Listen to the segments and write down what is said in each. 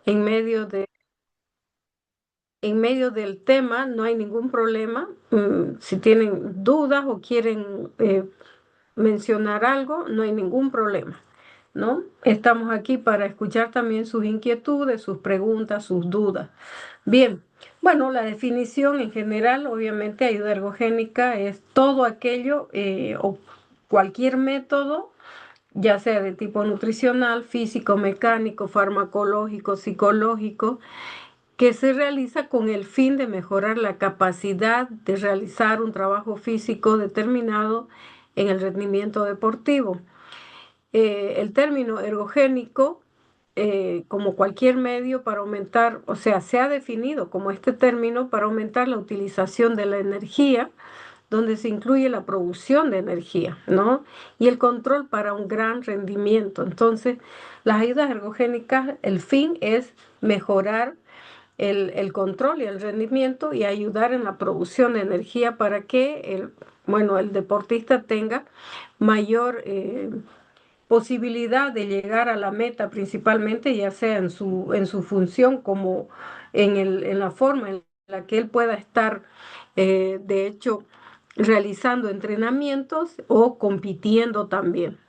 en medio en medio del tema, no hay ningún problema. Si tienen dudas o quieren mencionar algo, no hay ningún problema, ¿no? Estamos aquí para escuchar también sus inquietudes, sus preguntas, sus dudas. Bien, bueno, la definición en general, obviamente, ayuda ergogénica es todo aquello o cualquier método, ya sea de tipo nutricional, físico, mecánico, farmacológico, psicológico, que se realiza con el fin de mejorar la capacidad de realizar un trabajo físico determinado en el rendimiento deportivo. El término ergogénico, como cualquier medio para aumentar, o sea, se ha definido como este término para aumentar la utilización de la energía, donde se incluye la producción de energía, ¿no? Y el control para un gran rendimiento. Entonces, las ayudas ergogénicas, el fin es mejorar el control y el rendimiento y ayudar en la producción de energía para que bueno, el deportista tenga mayor posibilidad de llegar a la meta principalmente, ya sea en su función como en la forma en la que él pueda estar, de hecho, realizando entrenamientos o compitiendo también.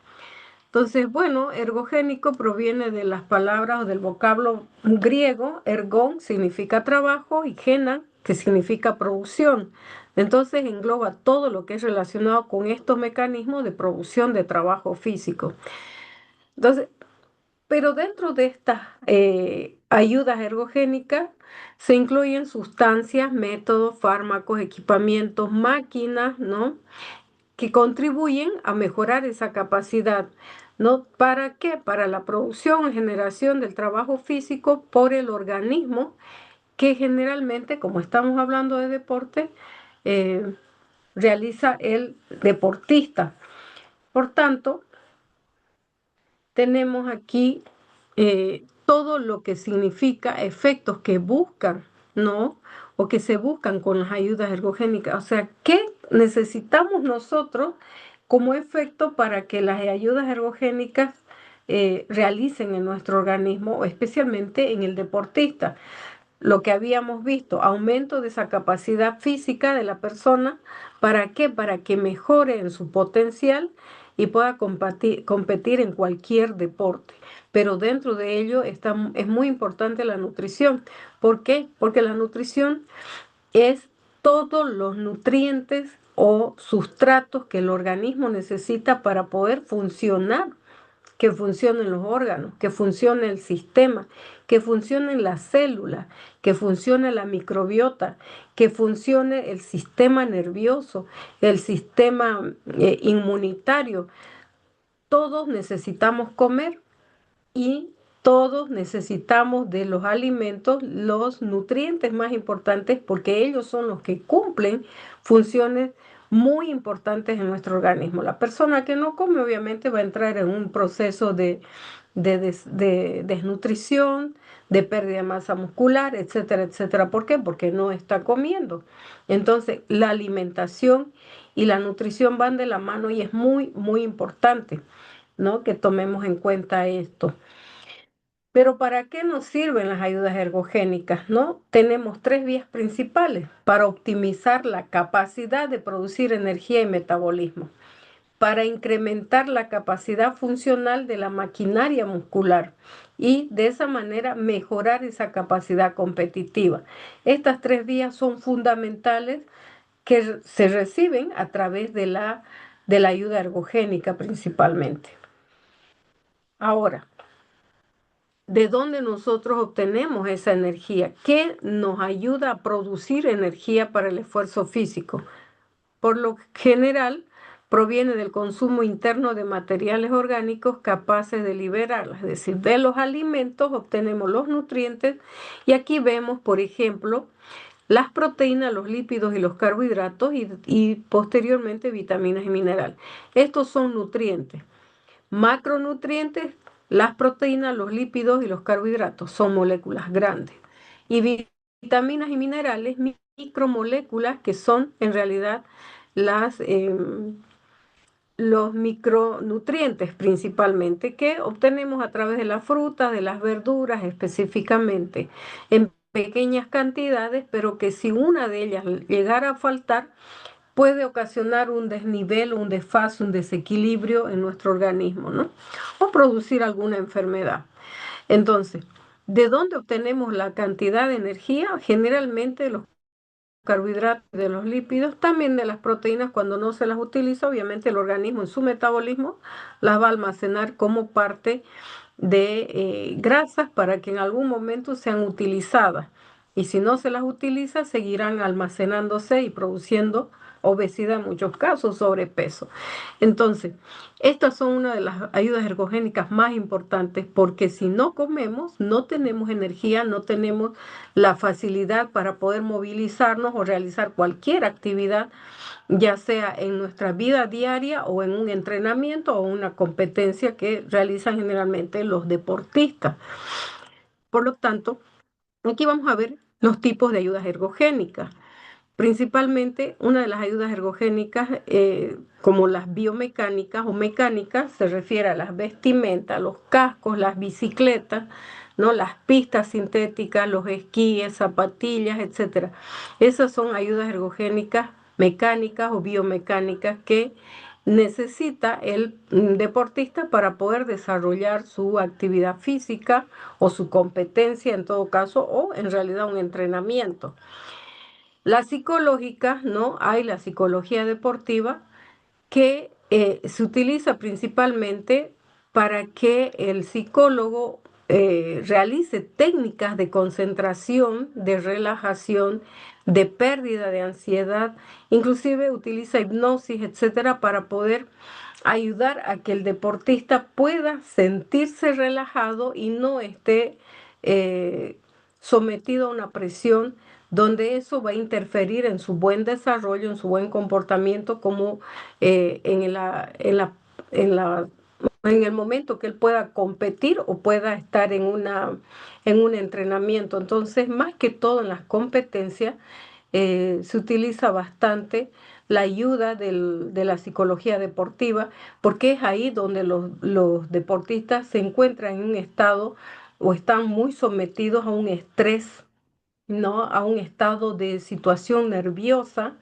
Entonces, bueno, ergogénico proviene de las palabras o del vocablo griego. Ergon significa trabajo y genan, que significa producción. Entonces engloba todo lo que es relacionado con estos mecanismos de producción de trabajo físico. Entonces, pero dentro de estas ayudas ergogénicas se incluyen sustancias, métodos, fármacos, equipamientos, máquinas, ¿no? Que contribuyen a mejorar esa capacidad, ¿no? ¿Para qué? Para la producción y generación del trabajo físico por el organismo, que generalmente, como estamos hablando de deporte, eh, realiza el deportista. Por tanto, tenemos aquí todo lo que significa efectos que buscan, ¿no? O que se buscan con las ayudas ergogénicas. O sea, ¿qué necesitamos nosotros como efecto para que las ayudas ergogénicas realicen en nuestro organismo, especialmente en el deportista? Lo que habíamos visto, aumento de esa capacidad física de la persona. ¿Para qué? Para que mejore en su potencial y pueda competir en cualquier deporte. Pero dentro de ello es muy importante la nutrición. ¿Por qué? Porque la nutrición es todos los nutrientes o sustratos que el organismo necesita para poder funcionar, que funcionen los órganos, que funcione el sistema, que funcionen las células, que funcione la microbiota, que funcione el sistema nervioso, el sistema inmunitario. Todos necesitamos comer y todos necesitamos de los alimentos los nutrientes más importantes porque ellos son los que cumplen funciones muy importantes en nuestro organismo. La persona que no come obviamente va a entrar en un proceso de desnutrición, de pérdida de masa muscular, etcétera, etcétera. ¿Por qué? Porque no está comiendo. Entonces, la alimentación y la nutrición van de la mano y es muy, muy importante, ¿no? Que tomemos en cuenta esto. Pero ¿para qué nos sirven las ayudas ergogénicas, no? Tenemos tres vías principales para optimizar la capacidad de producir energía y metabolismo, para incrementar la capacidad funcional de la maquinaria muscular y de esa manera mejorar esa capacidad competitiva. Estas tres vías son fundamentales que se reciben a través de la ayuda ergogénica principalmente. Ahora, ¿de dónde nosotros obtenemos esa energía? ¿Qué nos ayuda a producir energía para el esfuerzo físico? Por lo general, proviene del consumo interno de materiales orgánicos capaces de liberarlas, es decir, de los alimentos obtenemos los nutrientes y aquí vemos, por ejemplo, las proteínas, los lípidos y los carbohidratos y posteriormente vitaminas y minerales. Estos son nutrientes. Macronutrientes, las proteínas, los lípidos y los carbohidratos son moléculas grandes. Y vitaminas y minerales, micromoléculas que son en realidad las, los micronutrientes principalmente que obtenemos a través de las frutas, de las verduras específicamente, en pequeñas cantidades, pero que si una de ellas llegara a faltar, puede ocasionar un desnivel, un desfase, un desequilibrio en nuestro organismo, ¿no? O producir alguna enfermedad. Entonces, ¿de dónde obtenemos la cantidad de energía? Generalmente los carbohidratos, de los lípidos, también de las proteínas. Cuando no se las utiliza, obviamente el organismo en su metabolismo las va a almacenar como parte de grasas para que en algún momento sean utilizadas. Y si no se las utiliza, seguirán almacenándose y produciendo obesidad, en muchos casos sobrepeso. Entonces, estas son una de las ayudas ergogénicas más importantes porque si no comemos, no tenemos energía, no tenemos la facilidad para poder movilizarnos o realizar cualquier actividad, ya sea en nuestra vida diaria o en un entrenamiento o una competencia que realizan generalmente los deportistas. Por lo tanto, aquí vamos a ver los tipos de ayudas ergogénicas. Principalmente, una de las ayudas ergogénicas, como las biomecánicas o mecánicas, se refiere a las vestimentas, los cascos, las bicicletas, ¿no? Las pistas sintéticas, los esquíes, zapatillas, etcétera. Esas son ayudas ergogénicas mecánicas o biomecánicas que necesita el deportista para poder desarrollar su actividad física o su competencia en todo caso, o en realidad un entrenamiento. La psicológica, ¿no? Hay la psicología deportiva que se utiliza principalmente para que el psicólogo realice técnicas de concentración, de relajación, de pérdida de ansiedad, inclusive utiliza hipnosis, etcétera, para poder ayudar a que el deportista pueda sentirse relajado y no esté eh, sometido a una presión donde eso va a interferir en su buen desarrollo, en su buen comportamiento, como en la, en el momento que él pueda competir o pueda estar en un entrenamiento. Entonces, más que todo en las competencias, se utiliza bastante la ayuda de la psicología deportiva, porque es ahí donde los deportistas se encuentran en un estado o están muy sometidos a un estrés, ¿no? A un estado de situación nerviosa,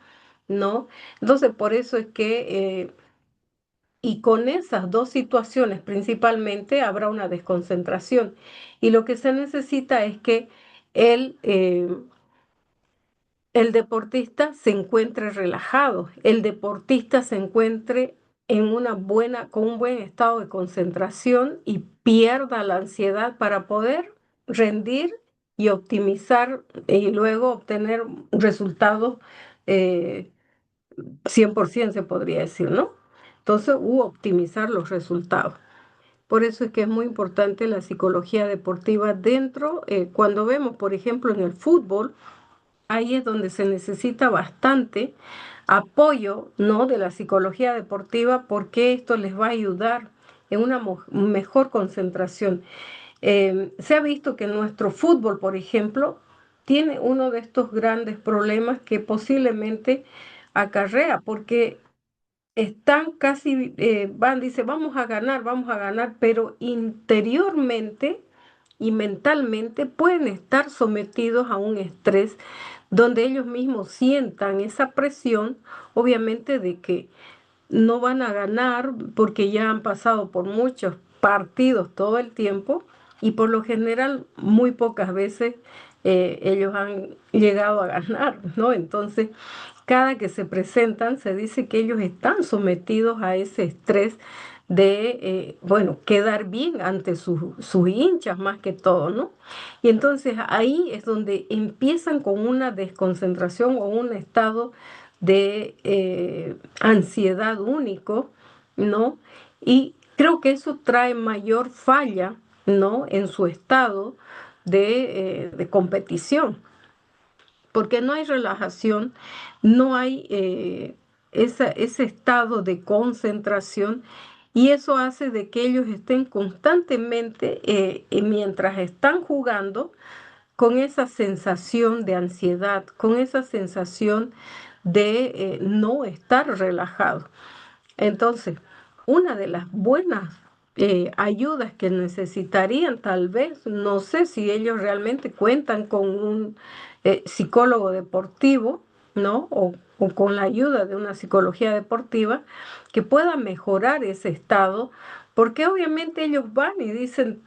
¿no? Entonces, por eso es que, y con esas dos situaciones principalmente, habrá una desconcentración. Y lo que se necesita es que el, eh, el deportista se encuentre relajado, el deportista se encuentre con un buen estado de concentración y pierda la ansiedad para poder rendir y optimizar y luego obtener resultados eh, 100% se podría decir, ¿no? Entonces, optimizar los resultados. Por eso es que es muy importante la psicología deportiva dentro, cuando vemos, por ejemplo, en el fútbol, ahí es donde se necesita bastante apoyo, ¿no? De la psicología deportiva porque esto les va a ayudar en una mejor concentración. Se ha visto que nuestro fútbol, por ejemplo, tiene uno de estos grandes problemas que posiblemente acarrea, porque están casi, dice, vamos a ganar, pero interiormente y mentalmente pueden estar sometidos a un estrés donde ellos mismos sientan esa presión, obviamente de que no van a ganar porque ya han pasado por muchos partidos todo el tiempo y por lo general muy pocas veces ellos han llegado a ganar, ¿no? Entonces, cada que se presentan se dice que ellos están sometidos a ese estrés de, bueno, quedar bien ante sus hinchas más que todo, ¿no? Y entonces ahí es donde empiezan con una desconcentración o un estado de ansiedad único, ¿no? Y creo que eso trae mayor falla, ¿no? En su estado de competición, porque no hay relajación, no hay ese estado de concentración y eso hace de que ellos estén constantemente, mientras están jugando, con esa sensación de ansiedad, con esa sensación de no estar relajado. Entonces, una de las buenas ayudas que necesitarían, tal vez, no sé si ellos realmente cuentan con un psicólogo deportivo, ¿no? O con la ayuda de una psicología deportiva que pueda mejorar ese estado, porque obviamente ellos van y dicen,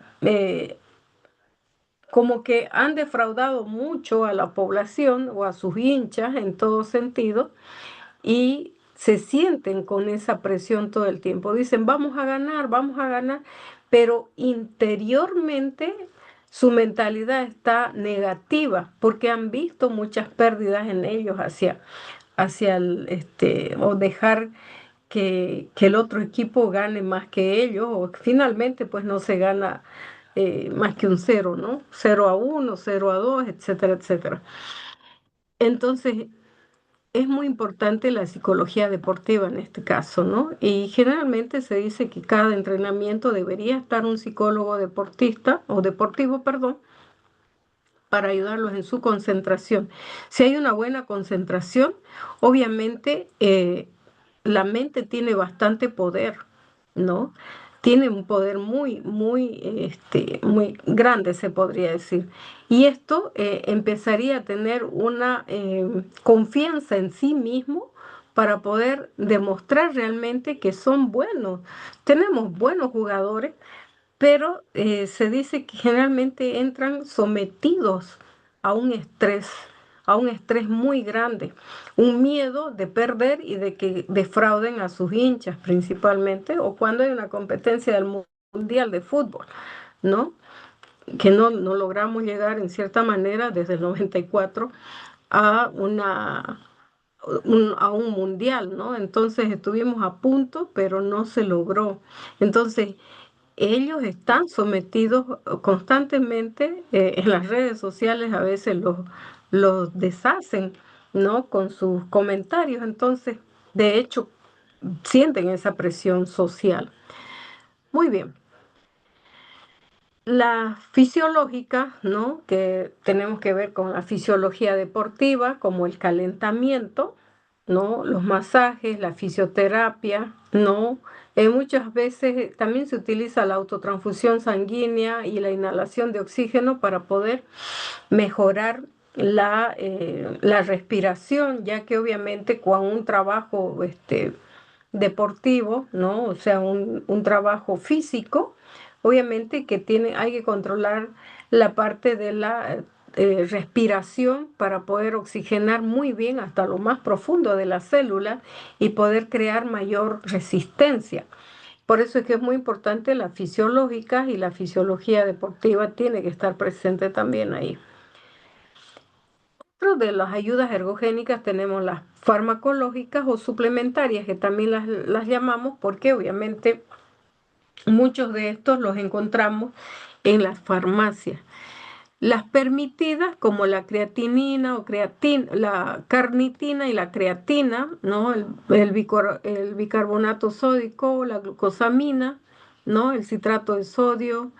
como que han defraudado mucho a la población o a sus hinchas en todo sentido y se sienten con esa presión todo el tiempo. Dicen, vamos a ganar, pero interiormente su mentalidad está negativa porque han visto muchas pérdidas en ellos hacia o dejar que el otro equipo gane más que ellos, o finalmente pues no se gana más que un cero, ¿no? 0-1, 0-2, etcétera, etcétera. Entonces, es muy importante la psicología deportiva en este caso, ¿no? Y generalmente se dice que cada entrenamiento debería estar un psicólogo deportista o deportivo, perdón, para ayudarlos en su concentración. Si hay una buena concentración, obviamente la mente tiene bastante poder, ¿no? Tiene un poder muy grande, se podría decir. Y esto empezaría a tener una confianza en sí mismo para poder demostrar realmente que son buenos. Tenemos buenos jugadores, pero se dice que generalmente entran sometidos a a un estrés muy grande, un miedo de perder y de que defrauden a sus hinchas principalmente, o cuando hay una competencia del Mundial de Fútbol, ¿no? Que no logramos llegar en cierta manera desde el 94 a a un mundial, ¿no? Entonces estuvimos a punto, pero no se logró. Entonces, ellos están sometidos constantemente en las redes sociales, a veces los deshacen, ¿no? Con sus comentarios, entonces, de hecho, sienten esa presión social. Muy bien. La fisiológica, ¿no? Que tenemos que ver con la fisiología deportiva, como el calentamiento, ¿no? Los masajes, la fisioterapia, ¿no? Muchas veces también se utiliza la autotransfusión sanguínea y la inhalación de oxígeno para poder mejorar la respiración, ya que obviamente con un trabajo deportivo, ¿no? O sea, un trabajo físico, obviamente que hay que controlar la parte de la respiración para poder oxigenar muy bien hasta lo más profundo de la célula y poder crear mayor resistencia. Por eso es que es muy importante la fisiológica y la fisiología deportiva tiene que estar presente también ahí. Dentro de las ayudas ergogénicas tenemos las farmacológicas o suplementarias, que también las llamamos porque obviamente muchos de estos los encontramos en las farmacias. Las permitidas, como la creatinina o la carnitina y la creatina, ¿no? El bicarbonato sódico, la glucosamina, ¿no? El citrato de sodio,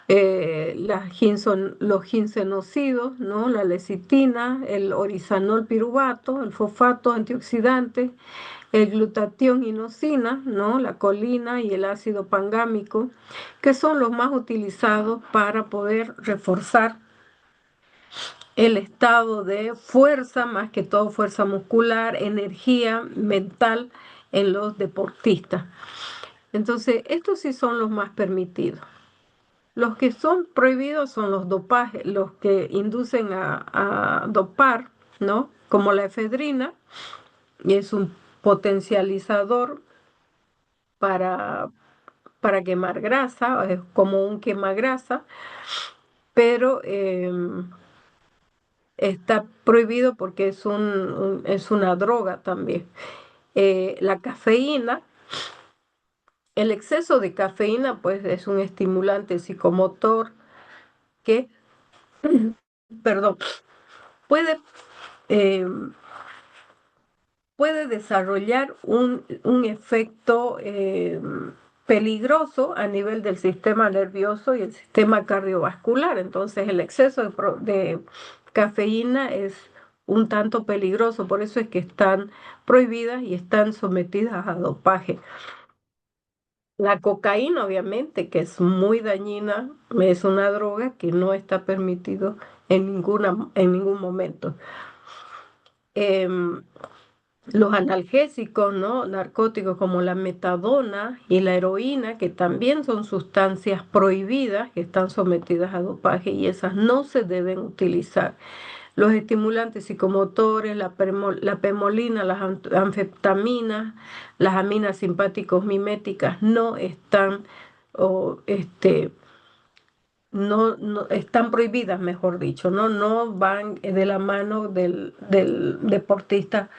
los ginsenosidos, ¿no? La lecitina, el orizanol piruvato, el fosfato antioxidante, el glutatión inosina, ¿no? La colina y el ácido pangámico, que son los más utilizados para poder reforzar el estado de fuerza, más que todo fuerza muscular, energía mental en los deportistas. Entonces, estos sí son los más permitidos. Los que son prohibidos son los dopajes, los que inducen a dopar, ¿no? Como la efedrina, y es un potencializador para, para quemar grasa, es como un quemagrasa, pero está prohibido porque es una droga también. La cafeína, el exceso de cafeína, pues es un estimulante psicomotor que, perdón, puede, eh, puede desarrollar un efecto peligroso a nivel del sistema nervioso y el sistema cardiovascular. Entonces, el exceso de cafeína es un tanto peligroso, por eso es que están prohibidas y están sometidas a dopaje. La cocaína, obviamente, que es muy dañina, es una droga que no está permitido en ningún momento. Em, los analgésicos, ¿no? Narcóticos como la metadona y la heroína, que también son sustancias prohibidas, que están sometidas a dopaje y esas no se deben utilizar. Los estimulantes psicomotores, la pemolina, las anfetaminas, las aminas simpáticos miméticas no están o no están prohibidas, mejor dicho, no van de la mano del deportista,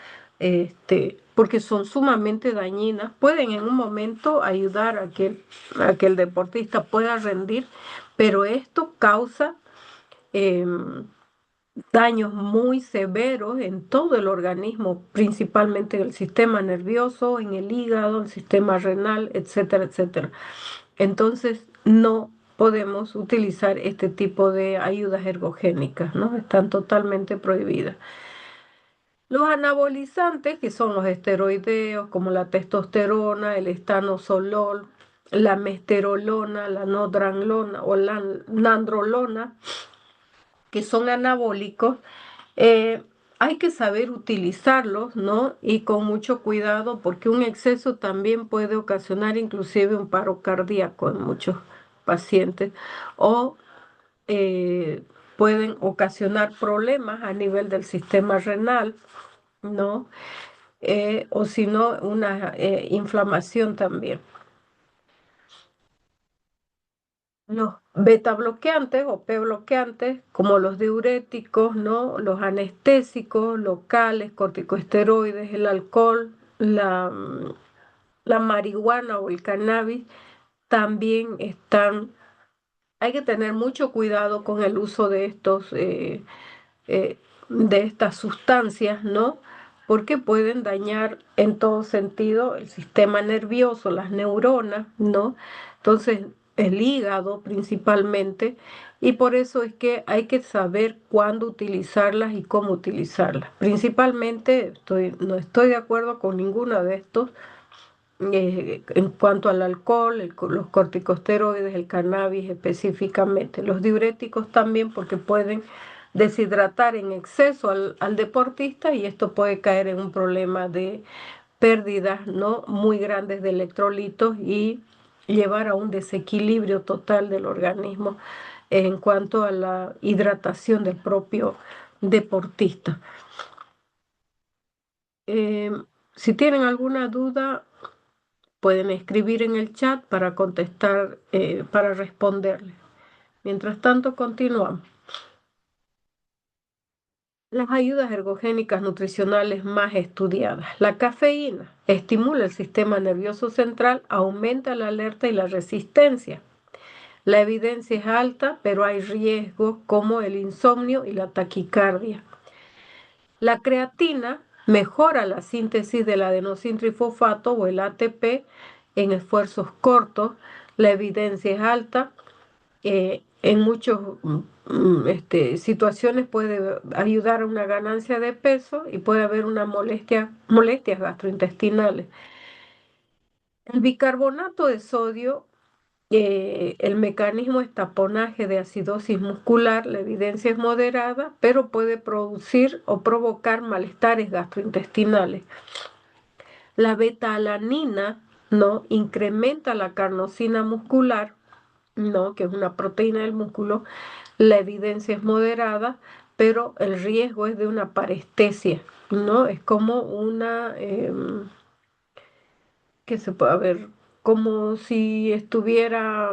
porque son sumamente dañinas. Pueden en un momento ayudar a que el deportista pueda rendir, pero esto causa em, daños muy severos en todo el organismo, principalmente en el sistema nervioso, en el hígado, el sistema renal, etcétera, etcétera. Entonces, no podemos utilizar este tipo de ayudas ergogénicas, ¿no? Están totalmente prohibidas. Los anabolizantes, que son los esteroideos, como la testosterona, el estanolol, la mesterolona, la nodranlona o la nandrolona, que son anabólicos, eh, hay que saber utilizarlos, ¿no? Y con mucho cuidado, porque un exceso también puede ocasionar inclusive un paro cardíaco en muchos pacientes o eh, pueden ocasionar problemas a nivel del sistema renal, ¿no? O si no, una inflamación también. Los beta bloqueantes o P bloqueantes, como los diuréticos, ¿no? Los anestésicos locales, corticosteroides, el alcohol, la marihuana o el cannabis, también están. Hay que tener mucho cuidado con el uso de estas sustancias, ¿no? Porque pueden dañar en todo sentido el sistema nervioso, las neuronas, ¿no? Entonces, el hígado principalmente, y por eso es que hay que saber cuándo utilizarlas y cómo utilizarlas. Principalmente, no estoy de acuerdo con ninguna de estos en cuanto al alcohol, los corticosteroides, el cannabis específicamente, los diuréticos también porque pueden deshidratar en exceso al deportista y esto puede caer en un problema de pérdidas, ¿no? Muy grandes de electrolitos y llevar a un desequilibrio total del organismo en cuanto a la hidratación del propio deportista. Si tienen alguna duda, pueden escribir en el chat para contestar, para responderles. Mientras tanto, continuamos. Las ayudas ergogénicas nutricionales más estudiadas. La cafeína estimula el sistema nervioso central, aumenta la alerta y la resistencia. La evidencia es alta, pero hay riesgos como el insomnio y la taquicardia. La creatina mejora la síntesis del adenosintrifosfato o el ATP en esfuerzos cortos. La evidencia es alta. En muchas situaciones puede ayudar a una ganancia de peso y puede haber una molestias gastrointestinales. El bicarbonato de sodio, el mecanismo es taponaje de acidosis muscular, la evidencia es moderada, pero puede producir o provocar malestares gastrointestinales. La beta-alanina, ¿no? Incrementa la carnosina muscular, ¿no? Que es una proteína del músculo. La evidencia es moderada, pero el riesgo es de una parestesia, ¿no? Es como ¿qué se puede ver? Como si estuviera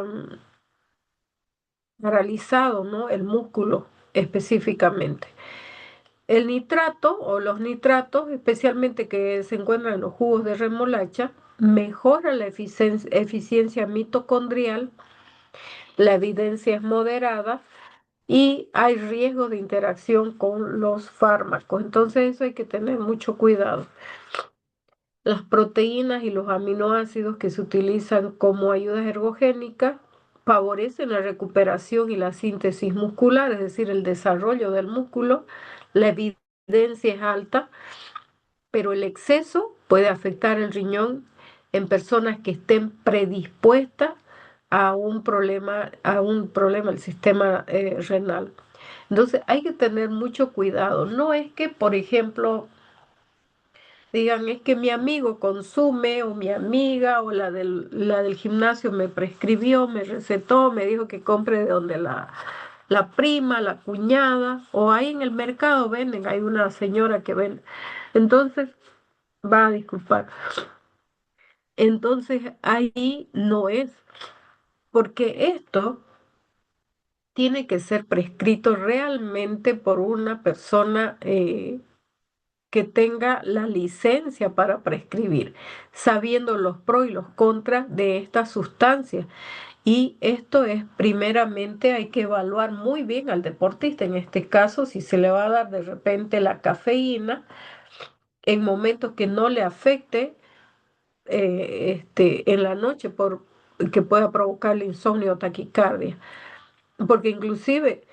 paralizado, ¿no? El músculo específicamente. El nitrato o los nitratos, especialmente que se encuentran en los jugos de remolacha, mejora la eficiencia mitocondrial, la evidencia es moderada y hay riesgo de interacción con los fármacos. Entonces eso hay que tener mucho cuidado. Las proteínas y los aminoácidos que se utilizan como ayudas ergogénicas favorecen la recuperación y la síntesis muscular, es decir, el desarrollo del músculo. La evidencia incidencia es alta, pero el exceso puede afectar el riñón en personas que estén predispuestas a un problema del sistema renal. Entonces hay que tener mucho cuidado. No es que, por ejemplo, digan, es que mi amigo consume o mi amiga o la del gimnasio me prescribió, me recetó, me dijo que compre de donde la prima, la cuñada, o ahí en el mercado venden, hay una señora que vende. Entonces, va a disculpar. Entonces ahí no es, porque esto tiene que ser prescrito realmente por una persona que tenga la licencia para prescribir, sabiendo los pros y los contras de esta sustancia. Y esto es, primeramente, hay que evaluar muy bien al deportista, en este caso, si se le va a dar de repente la cafeína en momentos que no le afecte en la noche por que pueda provocarle insomnio o taquicardia, porque inclusive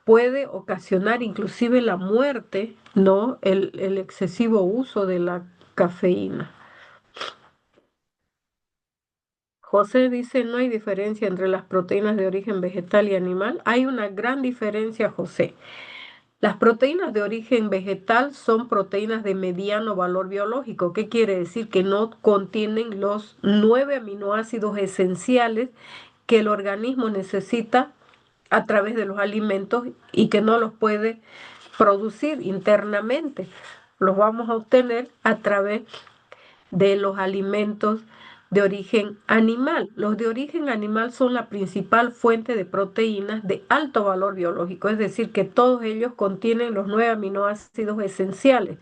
puede ocasionar inclusive la muerte, ¿no? El excesivo uso de la cafeína. José dice, no hay diferencia entre las proteínas de origen vegetal y animal. Hay una gran diferencia, José. Las proteínas de origen vegetal son proteínas de mediano valor biológico. ¿Qué quiere decir? Que no contienen los 9 aminoácidos esenciales que el organismo necesita a través de los alimentos y que no los puede producir internamente. Los vamos a obtener a través de los alimentos de origen animal. Los de origen animal son la principal fuente de proteínas de alto valor biológico, es decir, que todos ellos contienen los 9 aminoácidos esenciales.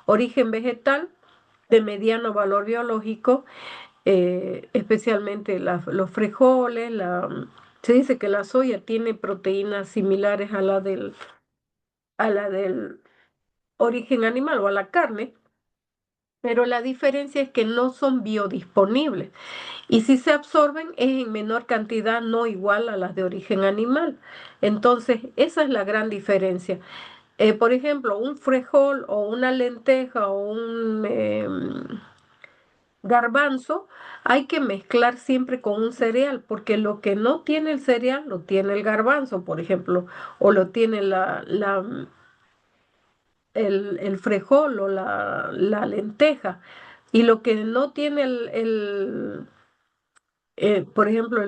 Origen vegetal de mediano valor biológico, especialmente los frijoles, se dice que la soya tiene proteínas similares a la del origen animal o a la carne, pero la diferencia es que no son biodisponibles. Y si se absorben es en menor cantidad, no igual a las de origen animal. Entonces, esa es la gran diferencia. Por ejemplo, un frijol o una lenteja o un garbanzo, hay que mezclar siempre con un cereal, porque lo que no tiene el cereal lo tiene el garbanzo, por ejemplo, o lo tiene el frijol o la lenteja. Y lo que no tiene por ejemplo,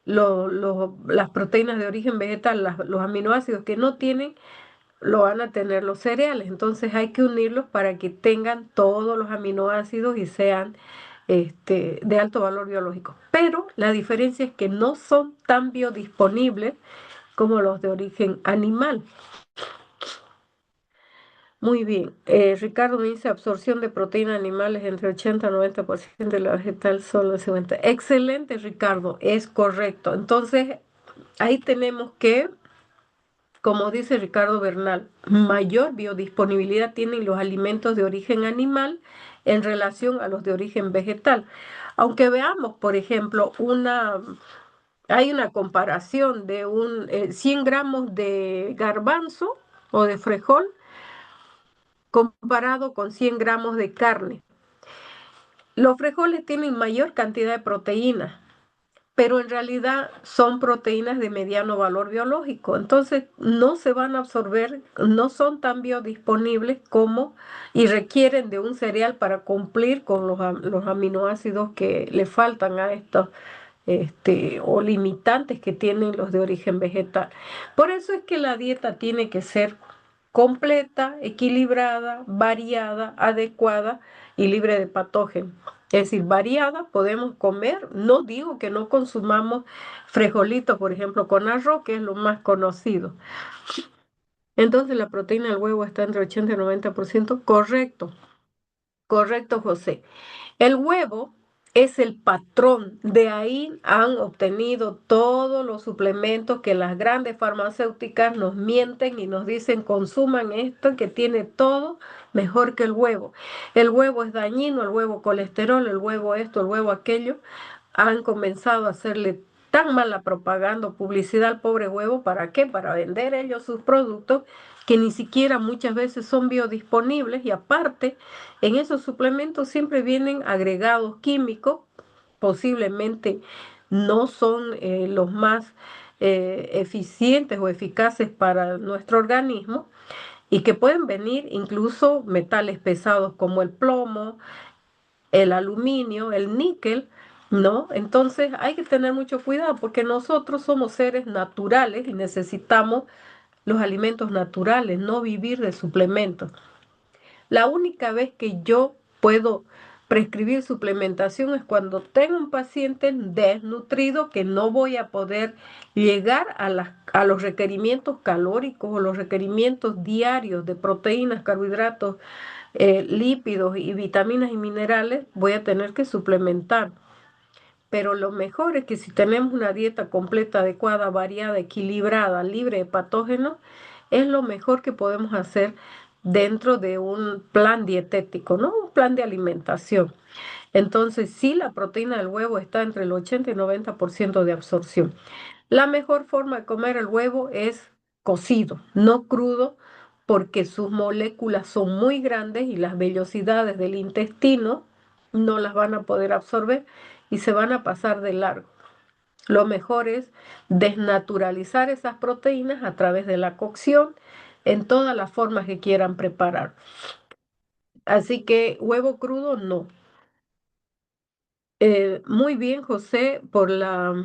las proteínas de origen vegetal, los aminoácidos que no tienen, lo van a tener los cereales. Entonces hay que unirlos para que tengan todos los aminoácidos y sean de alto valor biológico. Pero la diferencia es que no son tan biodisponibles como los de origen animal. Muy bien. Ricardo me dice absorción de proteínas animales entre 80 y 90% de la vegetal solo 50. Excelente, Ricardo, es correcto. Entonces, ahí tenemos que, como dice Ricardo Bernal, mayor biodisponibilidad tienen los alimentos de origen animal en relación a los de origen vegetal. Aunque veamos, por ejemplo, hay una comparación de 100 gramos de garbanzo o de frijol comparado con 100 gramos de carne. Los frijoles tienen mayor cantidad de proteínas, pero en realidad son proteínas de mediano valor biológico. Entonces no se van a absorber, no son tan biodisponibles como y requieren de un cereal para cumplir con los aminoácidos que le faltan a estos o limitantes que tienen los de origen vegetal. Por eso es que la dieta tiene que ser completa, equilibrada, variada, adecuada y libre de patógenos. Es decir, variada, podemos comer, no digo que no consumamos frijolitos, por ejemplo, con arroz, que es lo más conocido. Entonces la proteína del huevo está entre 80 y 90%. Correcto, correcto, José. El huevo es el patrón, de ahí han obtenido todos los suplementos que las grandes farmacéuticas nos mienten y nos dicen consuman esto que tiene todo mejor que el huevo. El huevo es dañino, el huevo colesterol, el huevo esto, el huevo aquello. Han comenzado a hacerle tan mala propaganda o publicidad al pobre huevo, ¿para qué? Para vender ellos sus productos que ni siquiera muchas veces son biodisponibles y aparte en esos suplementos siempre vienen agregados químicos, posiblemente no son los más eficientes o eficaces para nuestro organismo y que pueden venir incluso metales pesados como el plomo, el aluminio, el níquel, ¿no? Entonces hay que tener mucho cuidado porque nosotros somos seres naturales y necesitamos los alimentos naturales, no vivir de suplementos. La única vez que yo puedo prescribir suplementación es cuando tengo un paciente desnutrido que no voy a poder llegar a los requerimientos calóricos o los requerimientos diarios de proteínas, carbohidratos, lípidos y vitaminas y minerales, voy a tener que suplementar. Pero lo mejor es que si tenemos una dieta completa, adecuada, variada, equilibrada, libre de patógenos, es lo mejor que podemos hacer dentro de un plan dietético, ¿no? Un plan de alimentación. Entonces, sí, la proteína del huevo está entre el 80 y 90% de absorción. La mejor forma de comer el huevo es cocido, no crudo, porque sus moléculas son muy grandes y las vellosidades del intestino no las van a poder absorber y se van a pasar de largo. Lo mejor es desnaturalizar esas proteínas a través de la cocción en todas las formas que quieran preparar. Así que huevo crudo no. Muy bien, José, por la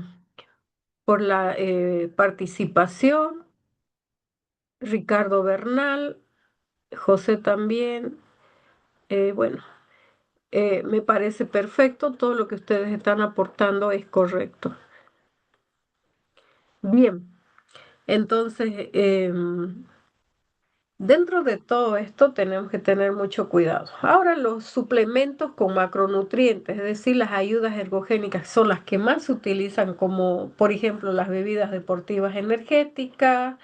participación. Ricardo Bernal, José también. Bueno, me parece perfecto. Todo lo que ustedes están aportando es correcto. Bien, entonces, dentro de todo esto tenemos que tener mucho cuidado. Ahora los suplementos con macronutrientes, es decir, las ayudas ergogénicas son las que más se utilizan como, por ejemplo, las bebidas deportivas energéticas,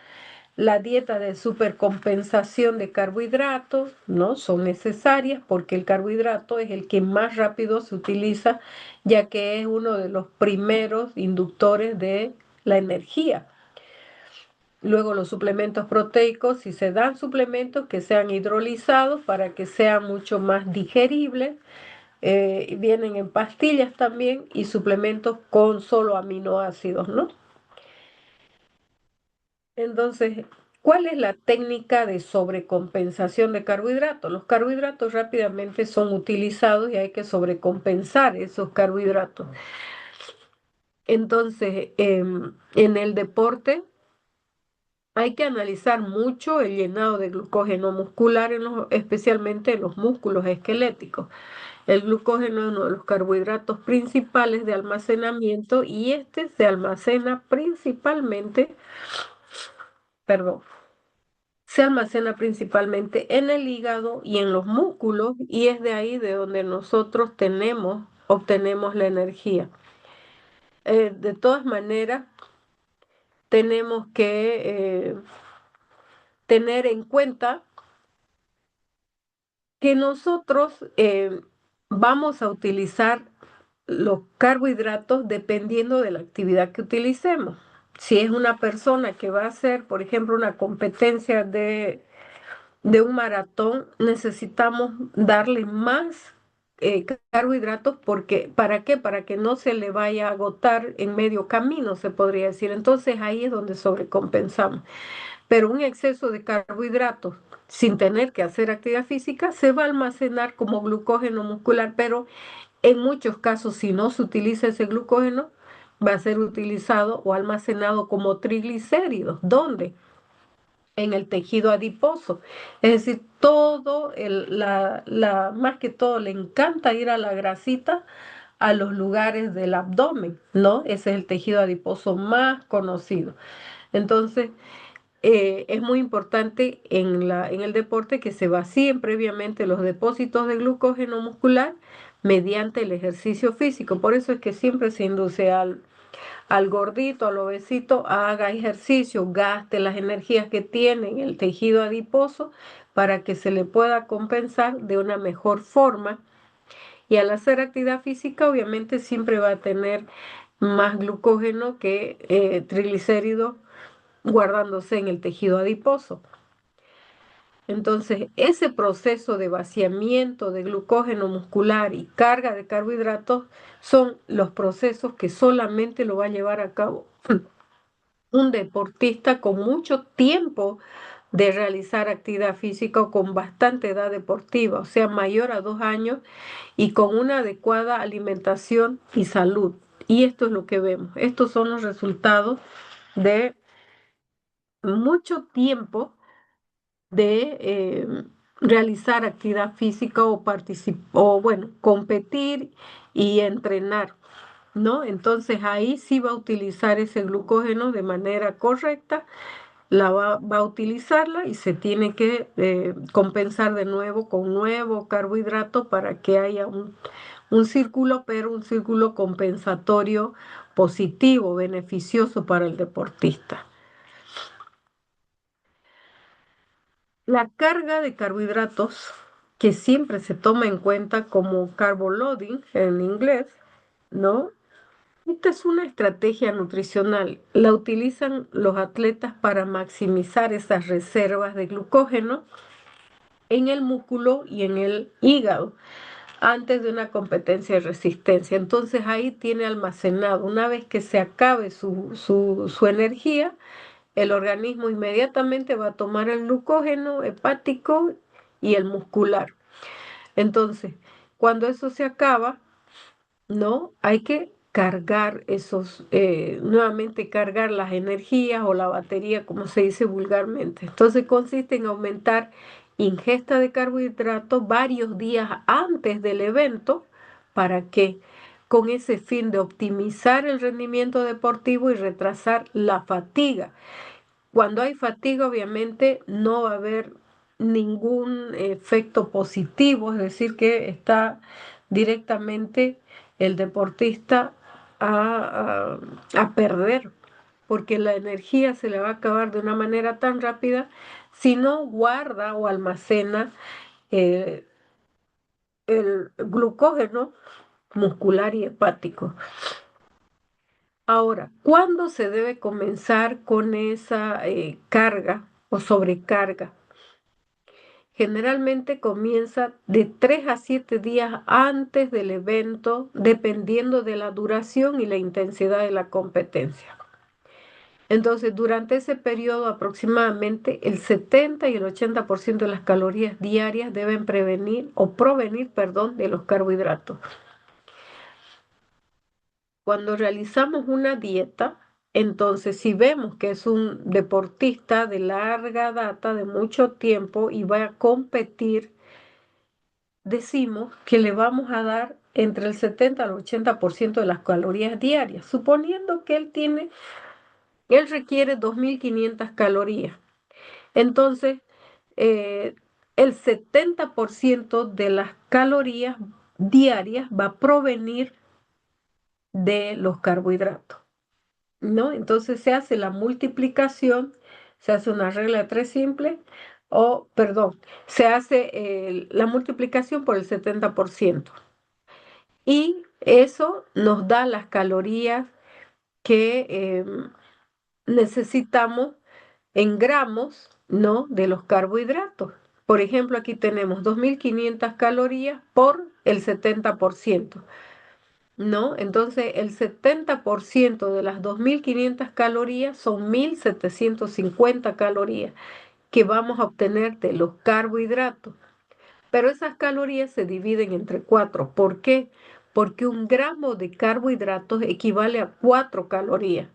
la dieta de supercompensación de carbohidratos, ¿no? Son necesarias porque el carbohidrato es el que más rápido se utiliza, ya que es uno de los primeros inductores de la energía. Luego los suplementos proteicos, si se dan suplementos que sean hidrolizados para que sean mucho más digeribles, vienen en pastillas también y suplementos con solo aminoácidos, ¿no? Entonces, ¿cuál es la técnica de sobrecompensación de carbohidratos? Los carbohidratos rápidamente son utilizados y hay que sobrecompensar esos carbohidratos. Entonces, en el deporte hay que analizar mucho el llenado de glucógeno muscular, especialmente en los músculos esqueléticos. El glucógeno es uno de los carbohidratos principales de almacenamiento y este se almacena principalmente, perdón, se almacena principalmente en el hígado y en los músculos y es de ahí de donde nosotros obtenemos la energía. De todas maneras, tenemos que tener en cuenta que nosotros vamos a utilizar los carbohidratos dependiendo de la actividad que utilicemos. Si es una persona que va a hacer, por ejemplo, una competencia de un maratón, necesitamos darle más carbohidratos porque, ¿para qué? Para que no se le vaya a agotar en medio camino, se podría decir. Entonces ahí es donde sobrecompensamos. Pero un exceso de carbohidratos sin tener que hacer actividad física se va a almacenar como glucógeno muscular, pero en muchos casos, si no se utiliza ese glucógeno, va a ser utilizado o almacenado como triglicéridos. ¿Dónde? En el tejido adiposo. Es decir, más que todo le encanta ir a la grasita a los lugares del abdomen, ¿no? Ese es el tejido adiposo más conocido. Entonces, es muy importante en el deporte que se vacíen previamente los depósitos de glucógeno muscular mediante el ejercicio físico. Por eso es que siempre se induce al gordito, al obesito, haga ejercicio, gaste las energías que tiene en el tejido adiposo para que se le pueda compensar de una mejor forma. Y al hacer actividad física, obviamente siempre va a tener más glucógeno que triglicéridos guardándose en el tejido adiposo. Entonces, ese proceso de vaciamiento de glucógeno muscular y carga de carbohidratos son los procesos que solamente lo va a llevar a cabo un deportista con mucho tiempo de realizar actividad física o con bastante edad deportiva, o sea, mayor a 2 años y con una adecuada alimentación y salud. Y esto es lo que vemos. Estos son los resultados de mucho tiempo de realizar actividad física o o bueno, competir y entrenar, ¿no? Entonces ahí sí va a utilizar ese glucógeno de manera correcta, va a utilizarla y se tiene que compensar de nuevo con nuevo carbohidrato para que haya un círculo, pero un círculo compensatorio positivo, beneficioso para el deportista. La carga de carbohidratos, que siempre se toma en cuenta como loading en inglés, ¿no? Esta es una estrategia nutricional. La utilizan los atletas para maximizar esas reservas de glucógeno en el músculo y en el hígado antes de una competencia de resistencia. Entonces ahí tiene almacenado, una vez que se acabe su energía, el organismo inmediatamente va a tomar el glucógeno hepático y el muscular. Entonces, cuando eso se acaba, ¿no? Hay que cargar nuevamente cargar las energías o la batería, como se dice vulgarmente. Entonces consiste en aumentar ingesta de carbohidratos varios días antes del evento. ¿Para qué? Con ese fin de optimizar el rendimiento deportivo y retrasar la fatiga. Cuando hay fatiga, obviamente no va a haber ningún efecto positivo, es decir, que está directamente el deportista a perder, porque la energía se le va a acabar de una manera tan rápida si no guarda o almacena eh, el glucógeno muscular y hepático. Ahora, ¿cuándo se debe comenzar con esa carga o sobrecarga? Generalmente comienza de 3 a 7 días antes del evento, dependiendo de la duración y la intensidad de la competencia. Entonces, durante ese periodo, aproximadamente el 70 y el 80% de las calorías diarias deben provenir, perdón, de los carbohidratos. Cuando realizamos una dieta, entonces si vemos que es un deportista de larga data, de mucho tiempo y va a competir, decimos que le vamos a dar entre el 70 al 80% de las calorías diarias, suponiendo que él requiere 2.500 calorías. Entonces, eh, el 70% de las calorías diarias va a provenir de los carbohidratos, ¿no? Entonces se hace la multiplicación, se hace una regla de tres simple, o, perdón, se hace la multiplicación por el 70%. Y eso nos da las calorías que necesitamos en gramos, ¿no? De los carbohidratos. Por ejemplo, aquí tenemos 2.500 calorías por el 70%, ¿no? Entonces, el 70% de las 2.500 calorías son 1.750 calorías que vamos a obtener de los carbohidratos. Pero esas calorías se dividen entre 4. ¿Por qué? Porque un gramo de carbohidratos equivale a 4 calorías.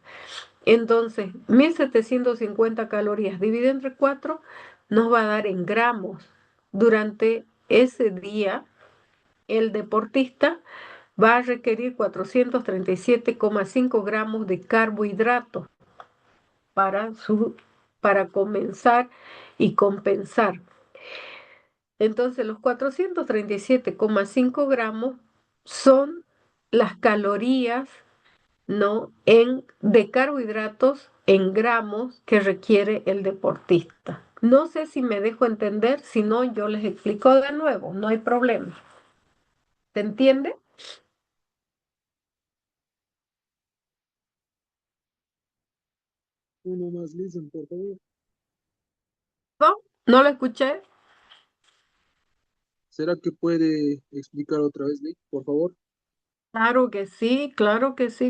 Entonces, 1.750 calorías dividido entre 4 nos va a dar en gramos. Durante ese día, el deportista va a requerir 437,5 gramos de carbohidratos para comenzar y compensar. Entonces, los 437,5 gramos son las calorías, ¿no? De carbohidratos en gramos que requiere el deportista. No sé si me dejo entender, si no, yo les explico de nuevo, no hay problema. ¿Se entiende? Uno más, listen, por favor. ¿No? ¿No lo escuché? ¿Será que puede explicar otra vez, Nick, por favor? Claro que sí,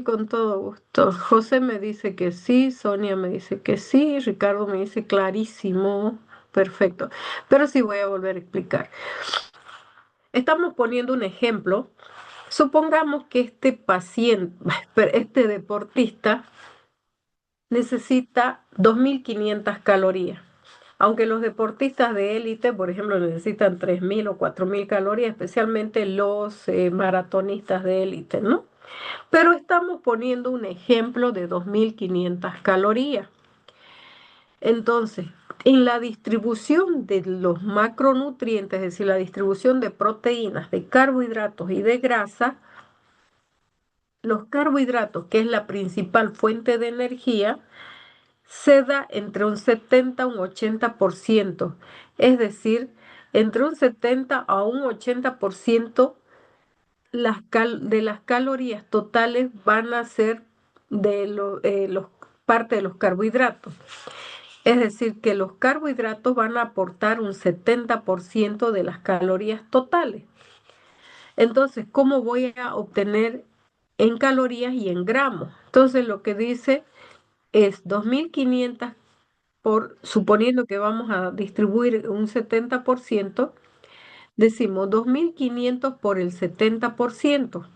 con todo gusto. José me dice que sí, Sonia me dice que sí, Ricardo me dice clarísimo, perfecto. Pero sí voy a volver a explicar. Estamos poniendo un ejemplo. Supongamos que este paciente, este deportista necesita 2.500 calorías. Aunque los deportistas de élite, por ejemplo, necesitan 3.000 o 4.000 calorías, especialmente los maratonistas de élite, ¿no? Pero estamos poniendo un ejemplo de 2.500 calorías. Entonces, en la distribución de los macronutrientes, es decir, la distribución de proteínas, de carbohidratos y de grasa, los carbohidratos, que es la principal fuente de energía, se da entre un 70 a un 80%, es decir, entre un 70 a un 80% de las calorías totales van a ser parte de los carbohidratos. Es decir, que los carbohidratos van a aportar un 70% de las calorías totales. Entonces, ¿cómo voy a obtener en calorías y en gramos? Entonces, lo que dice es 2.500 suponiendo que vamos a distribuir un 70%, decimos 2.500 por el 70%.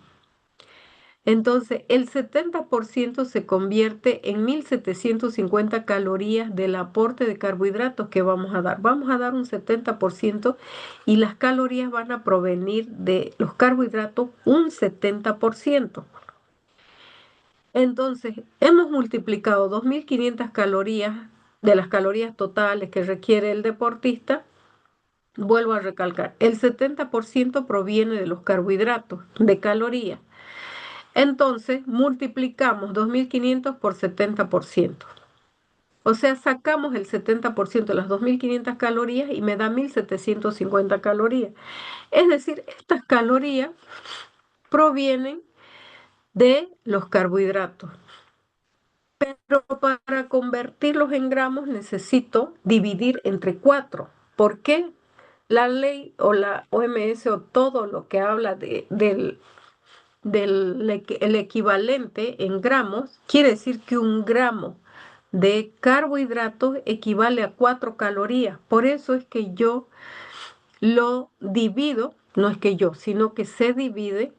Entonces, el 70% se convierte en 1.750 calorías del aporte de carbohidratos que vamos a dar. Vamos a dar un 70% y las calorías van a provenir de los carbohidratos un 70%. Entonces, hemos multiplicado 2.500 calorías de las calorías totales que requiere el deportista. Vuelvo a recalcar, el 70% proviene de los carbohidratos, de calorías. Entonces, multiplicamos 2.500 por 70%. O sea, sacamos el 70% de las 2.500 calorías y me da 1.750 calorías. Es decir, estas calorías provienen de los carbohidratos. Pero para convertirlos en gramos necesito dividir entre 4. ¿Por qué? La ley o la OMS o todo lo que habla el equivalente en gramos, quiere decir que un gramo de carbohidratos equivale a 4 calorías. Por eso es que yo lo divido, no es que yo, sino que se divide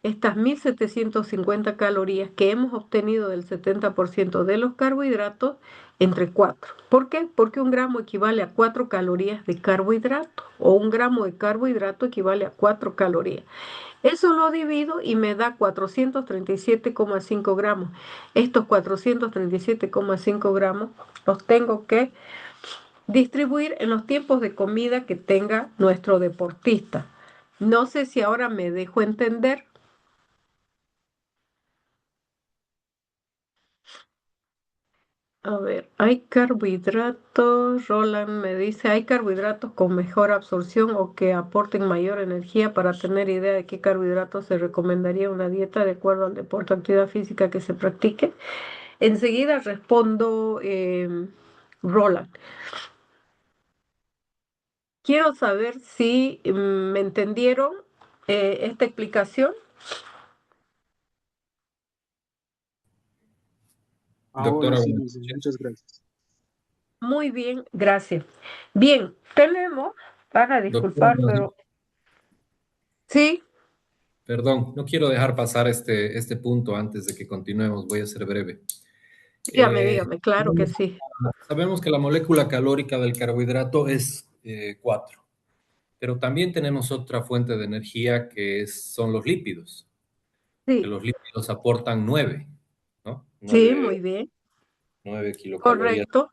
estas 1.750 calorías que hemos obtenido del 70% de los carbohidratos entre 4. ¿Por qué? Porque un gramo equivale a 4 calorías de carbohidrato o un gramo de carbohidrato equivale a 4 calorías. Eso lo divido y me da 437,5 gramos. Estos 437,5 gramos los tengo que distribuir en los tiempos de comida que tenga nuestro deportista. No sé si ahora me dejo entender. A ver, hay carbohidratos, Roland me dice, hay carbohidratos con mejor absorción o que aporten mayor energía para tener idea de qué carbohidratos se recomendaría una dieta de acuerdo al deporte o actividad física que se practique. Enseguida respondo, Roland. Quiero saber si me entendieron esta explicación. Ahora Doctora, sí, buenas listen, noches. muchas gracias. Muy bien, gracias. Bien, tenemos, para Doctora, disculpar, pero sí, perdón, no quiero dejar pasar este punto antes de que continuemos, voy a ser breve. Eh, dígame, claro que sabemos, sí. sabemos que la molécula calórica del carbohidrato es 4, pero también tenemos otra fuente de energía son los lípidos, que Sí, los lípidos aportan 9, ¿no? sí, 9, muy bien, 9 kilocalorías. correcto.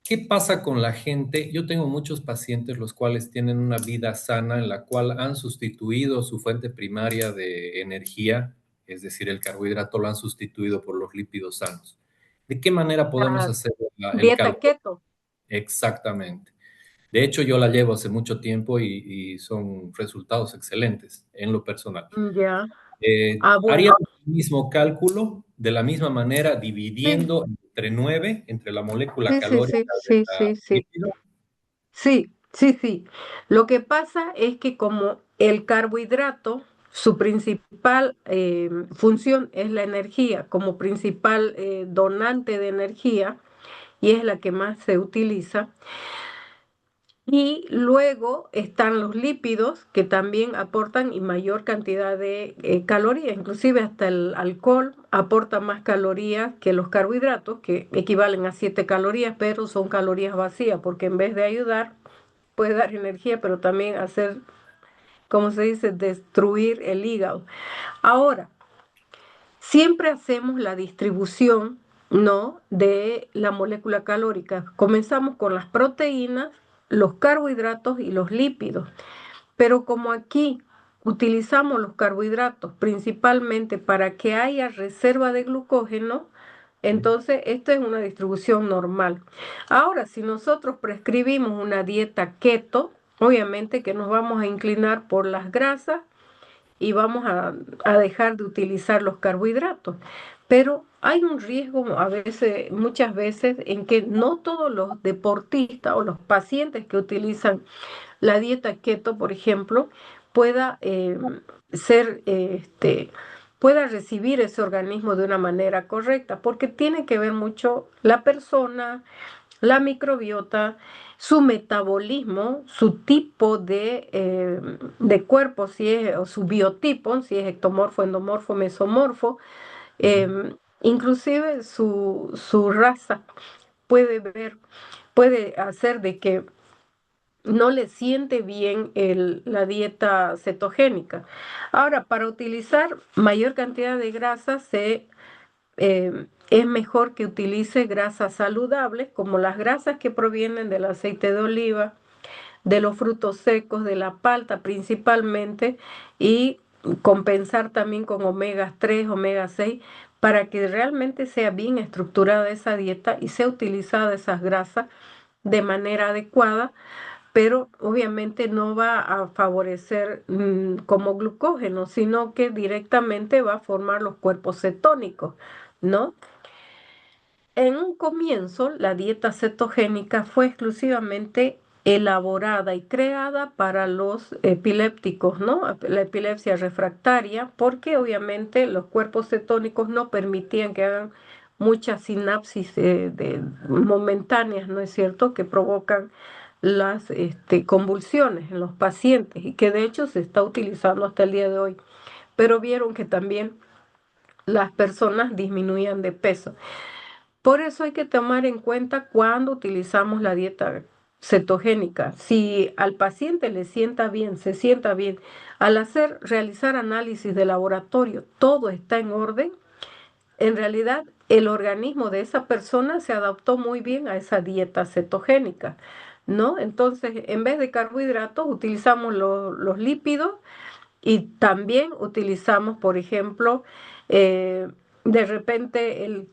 ¿Qué pasa con la gente? Yo tengo muchos pacientes los cuales tienen una vida sana en la cual han sustituido su fuente primaria de energía, es decir, el carbohidrato lo han sustituido por los lípidos sanos. ¿De qué manera podemos Ah, hacer el dieta cálculo? keto. Exactamente. De hecho, yo la llevo hace mucho tiempo y son resultados excelentes en lo personal. Ya. Haría Bueno, el mismo cálculo de la misma manera Sí, dividiendo entre 9, entre la molécula sí, sí, calórica sí, de sí, la sí, sí. lípido. Sí, sí, sí. Lo que pasa es que como el carbohidrato, su principal función es la energía, como principal donante de energía, y es la que más se utiliza. Y luego están los lípidos, que también aportan y mayor cantidad de calorías, inclusive hasta el alcohol aporta más calorías que los carbohidratos, que equivalen a 7 calorías, pero son calorías vacías, porque en vez de ayudar, puede dar energía, pero también hacer, como se dice, destruir el hígado. Ahora, siempre hacemos la distribución, ¿no?, de la molécula calórica. Comenzamos con las proteínas, los carbohidratos y los lípidos. Pero como aquí utilizamos los carbohidratos principalmente para que haya reserva de glucógeno, entonces esta es una distribución normal. Ahora, si nosotros prescribimos una dieta keto, obviamente que nos vamos a inclinar por las grasas y vamos a dejar de utilizar los carbohidratos. Pero hay un riesgo a veces, muchas veces, en que no todos los deportistas o los pacientes que utilizan la dieta keto, por ejemplo, pueda ser, pueda recibir ese organismo de una manera correcta, porque tiene que ver mucho la persona, la microbiota, su metabolismo, su tipo de cuerpo, si es, o su biotipo, si es ectomorfo, endomorfo, mesomorfo, Ujú. inclusive su raza puede puede hacer de que no le siente bien la dieta cetogénica. Ahora, para utilizar mayor cantidad de grasa, es mejor que utilice grasas saludables, como las grasas que provienen del aceite de oliva, de los frutos secos, de la palta principalmente, y compensar también con omega 3, omega 6, para que realmente sea bien estructurada esa dieta y sea utilizada esas grasas de manera adecuada, pero obviamente no va a favorecer como glucógeno, sino que directamente va a formar los cuerpos cetónicos, ¿no? En un comienzo, la dieta cetogénica fue exclusivamente elaborada y creada para los epilépticos, ¿no? La epilepsia refractaria, porque obviamente los cuerpos cetónicos no permitían que hagan muchas sinapsis momentáneas, ¿no es cierto?, que provocan las convulsiones en los pacientes y que de hecho se está utilizando hasta el día de hoy. Pero vieron que también las personas disminuían de peso. Por eso hay que tomar en cuenta cuando utilizamos la dieta cetogénica. Si al paciente le sienta bien, se sienta bien, al realizar análisis de laboratorio, todo está en orden, en realidad el organismo de esa persona se adaptó muy bien a esa dieta cetogénica, ¿no? Entonces, en vez de carbohidratos, utilizamos los lípidos y también utilizamos, por ejemplo, eh, de repente el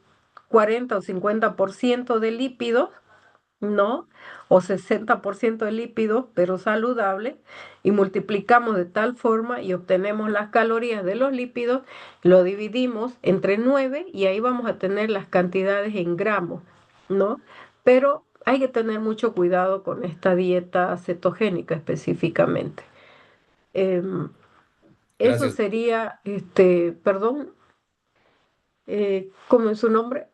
40 o 50% de lípidos, ¿no? O 60% de lípidos, pero saludables, y multiplicamos de tal forma y obtenemos las calorías de los lípidos, lo dividimos entre 9 y ahí vamos a tener las cantidades en gramos, ¿no? Pero hay que tener mucho cuidado con esta dieta cetogénica específicamente. Em, Eso Gracias, sería, perdón, ¿cómo es su nombre?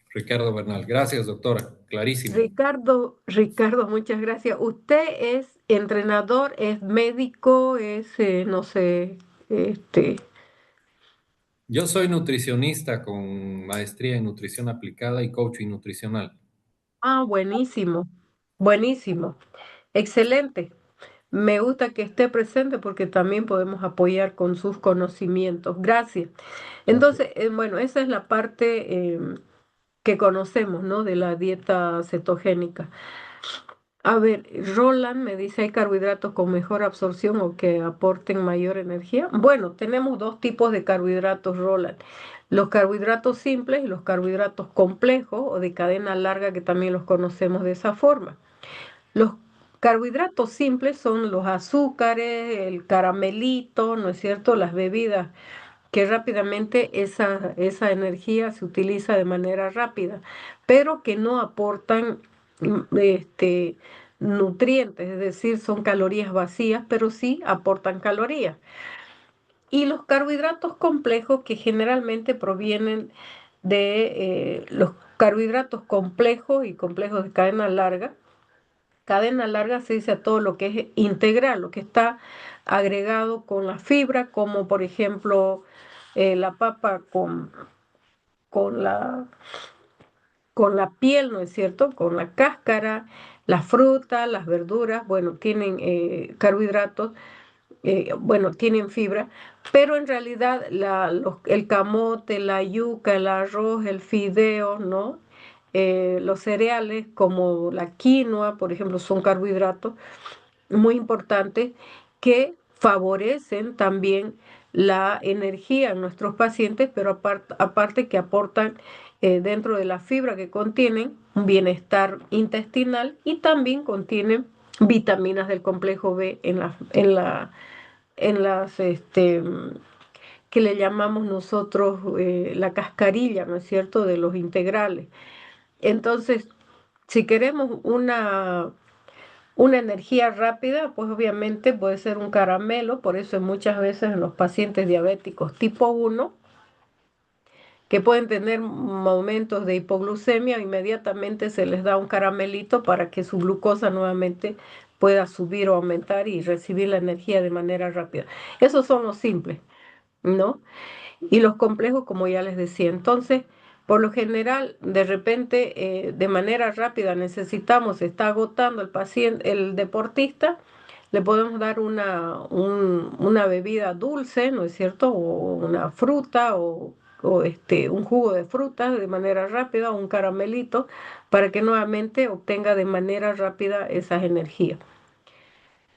Ricardo Bernal. Gracias, doctora. Clarísimo. Ricardo, muchas gracias. ¿Usted es entrenador, es médico, no sé, este, Yo soy nutricionista con maestría en nutrición aplicada y coaching nutricional. buenísimo, buenísimo, excelente. Me gusta que esté presente porque también podemos apoyar con sus conocimientos. Gracias. Ok. Entonces, bueno, esa es la parte que conocemos, ¿no? De la dieta cetogénica. A ver, Roland me dice, ¿hay carbohidratos con mejor absorción o que aporten mayor energía? Bueno, tenemos dos tipos de carbohidratos, Roland. Los carbohidratos simples y los carbohidratos complejos o de cadena larga, que también los conocemos de esa forma. Los carbohidratos simples son los azúcares, el caramelito, ¿no es cierto? Las bebidas que rápidamente esa energía se utiliza de manera rápida, pero que no aportan nutrientes, es decir, son calorías vacías, pero sí aportan calorías. Y los carbohidratos complejos que generalmente provienen de los carbohidratos complejos y complejos de cadena larga. Cadena larga se dice a todo lo que es integral, lo que está agregado con la fibra, como por ejemplo la papa con la, con la piel, ¿no es cierto? Con la cáscara, las frutas, las verduras, bueno, tienen carbohidratos, bueno, tienen fibra, pero en realidad el camote, la yuca, el arroz, el fideo, ¿no? Los cereales como la quinoa, por ejemplo, son carbohidratos muy importantes que favorecen también la energía en nuestros pacientes, pero aparte que aportan dentro de la fibra que contienen un bienestar intestinal y también contienen vitaminas del complejo B en las que le llamamos nosotros la cascarilla, ¿no es cierto?, de los integrales. Entonces, si queremos una energía rápida, pues obviamente puede ser un caramelo, por eso muchas veces en los pacientes diabéticos tipo 1, que pueden tener momentos de hipoglucemia, inmediatamente se les da un caramelito para que su glucosa nuevamente pueda subir o aumentar y recibir la energía de manera rápida. Esos son los simples, ¿no? Y los complejos, como ya les decía. Entonces, por lo general, de repente, de manera rápida necesitamos, se está agotando el paciente, el deportista, le podemos dar una bebida dulce, ¿no es cierto? O una fruta o un jugo de fruta de manera rápida o un caramelito para que nuevamente obtenga de manera rápida esas energías.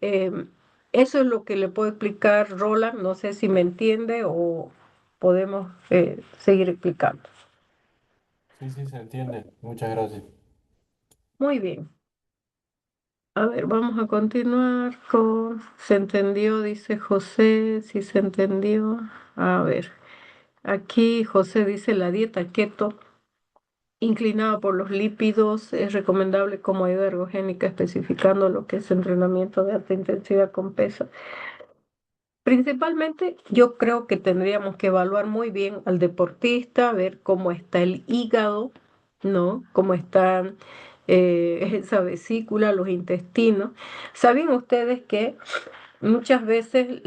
Em, Eso es lo que le puedo explicar, Roland. No sé si me entiende o podemos seguir explicando. Sí, sí, se entiende. Muchas gracias. Muy bien. A ver, vamos a continuar con... ¿Se entendió? Dice José. Sí, se entendió. A ver, aquí José dice la dieta keto, inclinada por los lípidos, es recomendable como ayuda ergogénica, especificando lo que es entrenamiento de alta intensidad con peso. Principalmente, yo creo que tendríamos que evaluar muy bien al deportista, ver cómo está el hígado, ¿no? Cómo está esa vesícula, los intestinos. ¿Saben ustedes que muchas veces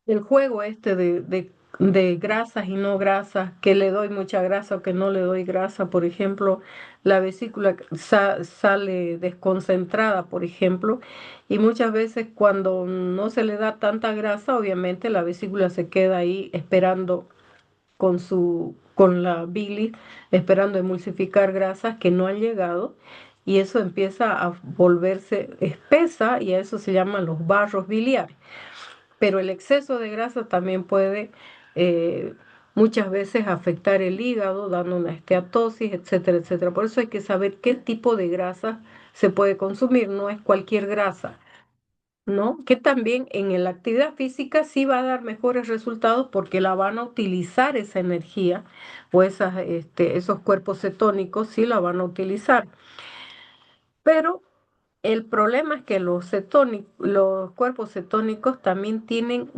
el juego este de grasas y no grasas, que le doy mucha grasa o que no le doy grasa, por ejemplo, la vesícula sale desconcentrada, por ejemplo, y muchas veces cuando no se le da tanta grasa, obviamente la vesícula se queda ahí esperando con la bilis, esperando emulsificar grasas que no han llegado. Y eso empieza a volverse espesa y a eso se llaman los barros biliares. Pero el exceso de grasa también puede eh, muchas veces afectar el hígado, dando una esteatosis, etcétera, etcétera. Por eso hay que saber qué tipo de grasa se puede consumir, no es cualquier grasa, ¿no? Que también en la actividad física sí va a dar mejores resultados porque la van a utilizar esa energía o esos cuerpos cetónicos sí la van a utilizar. Pero el problema es que los cuerpos cetónicos también tienen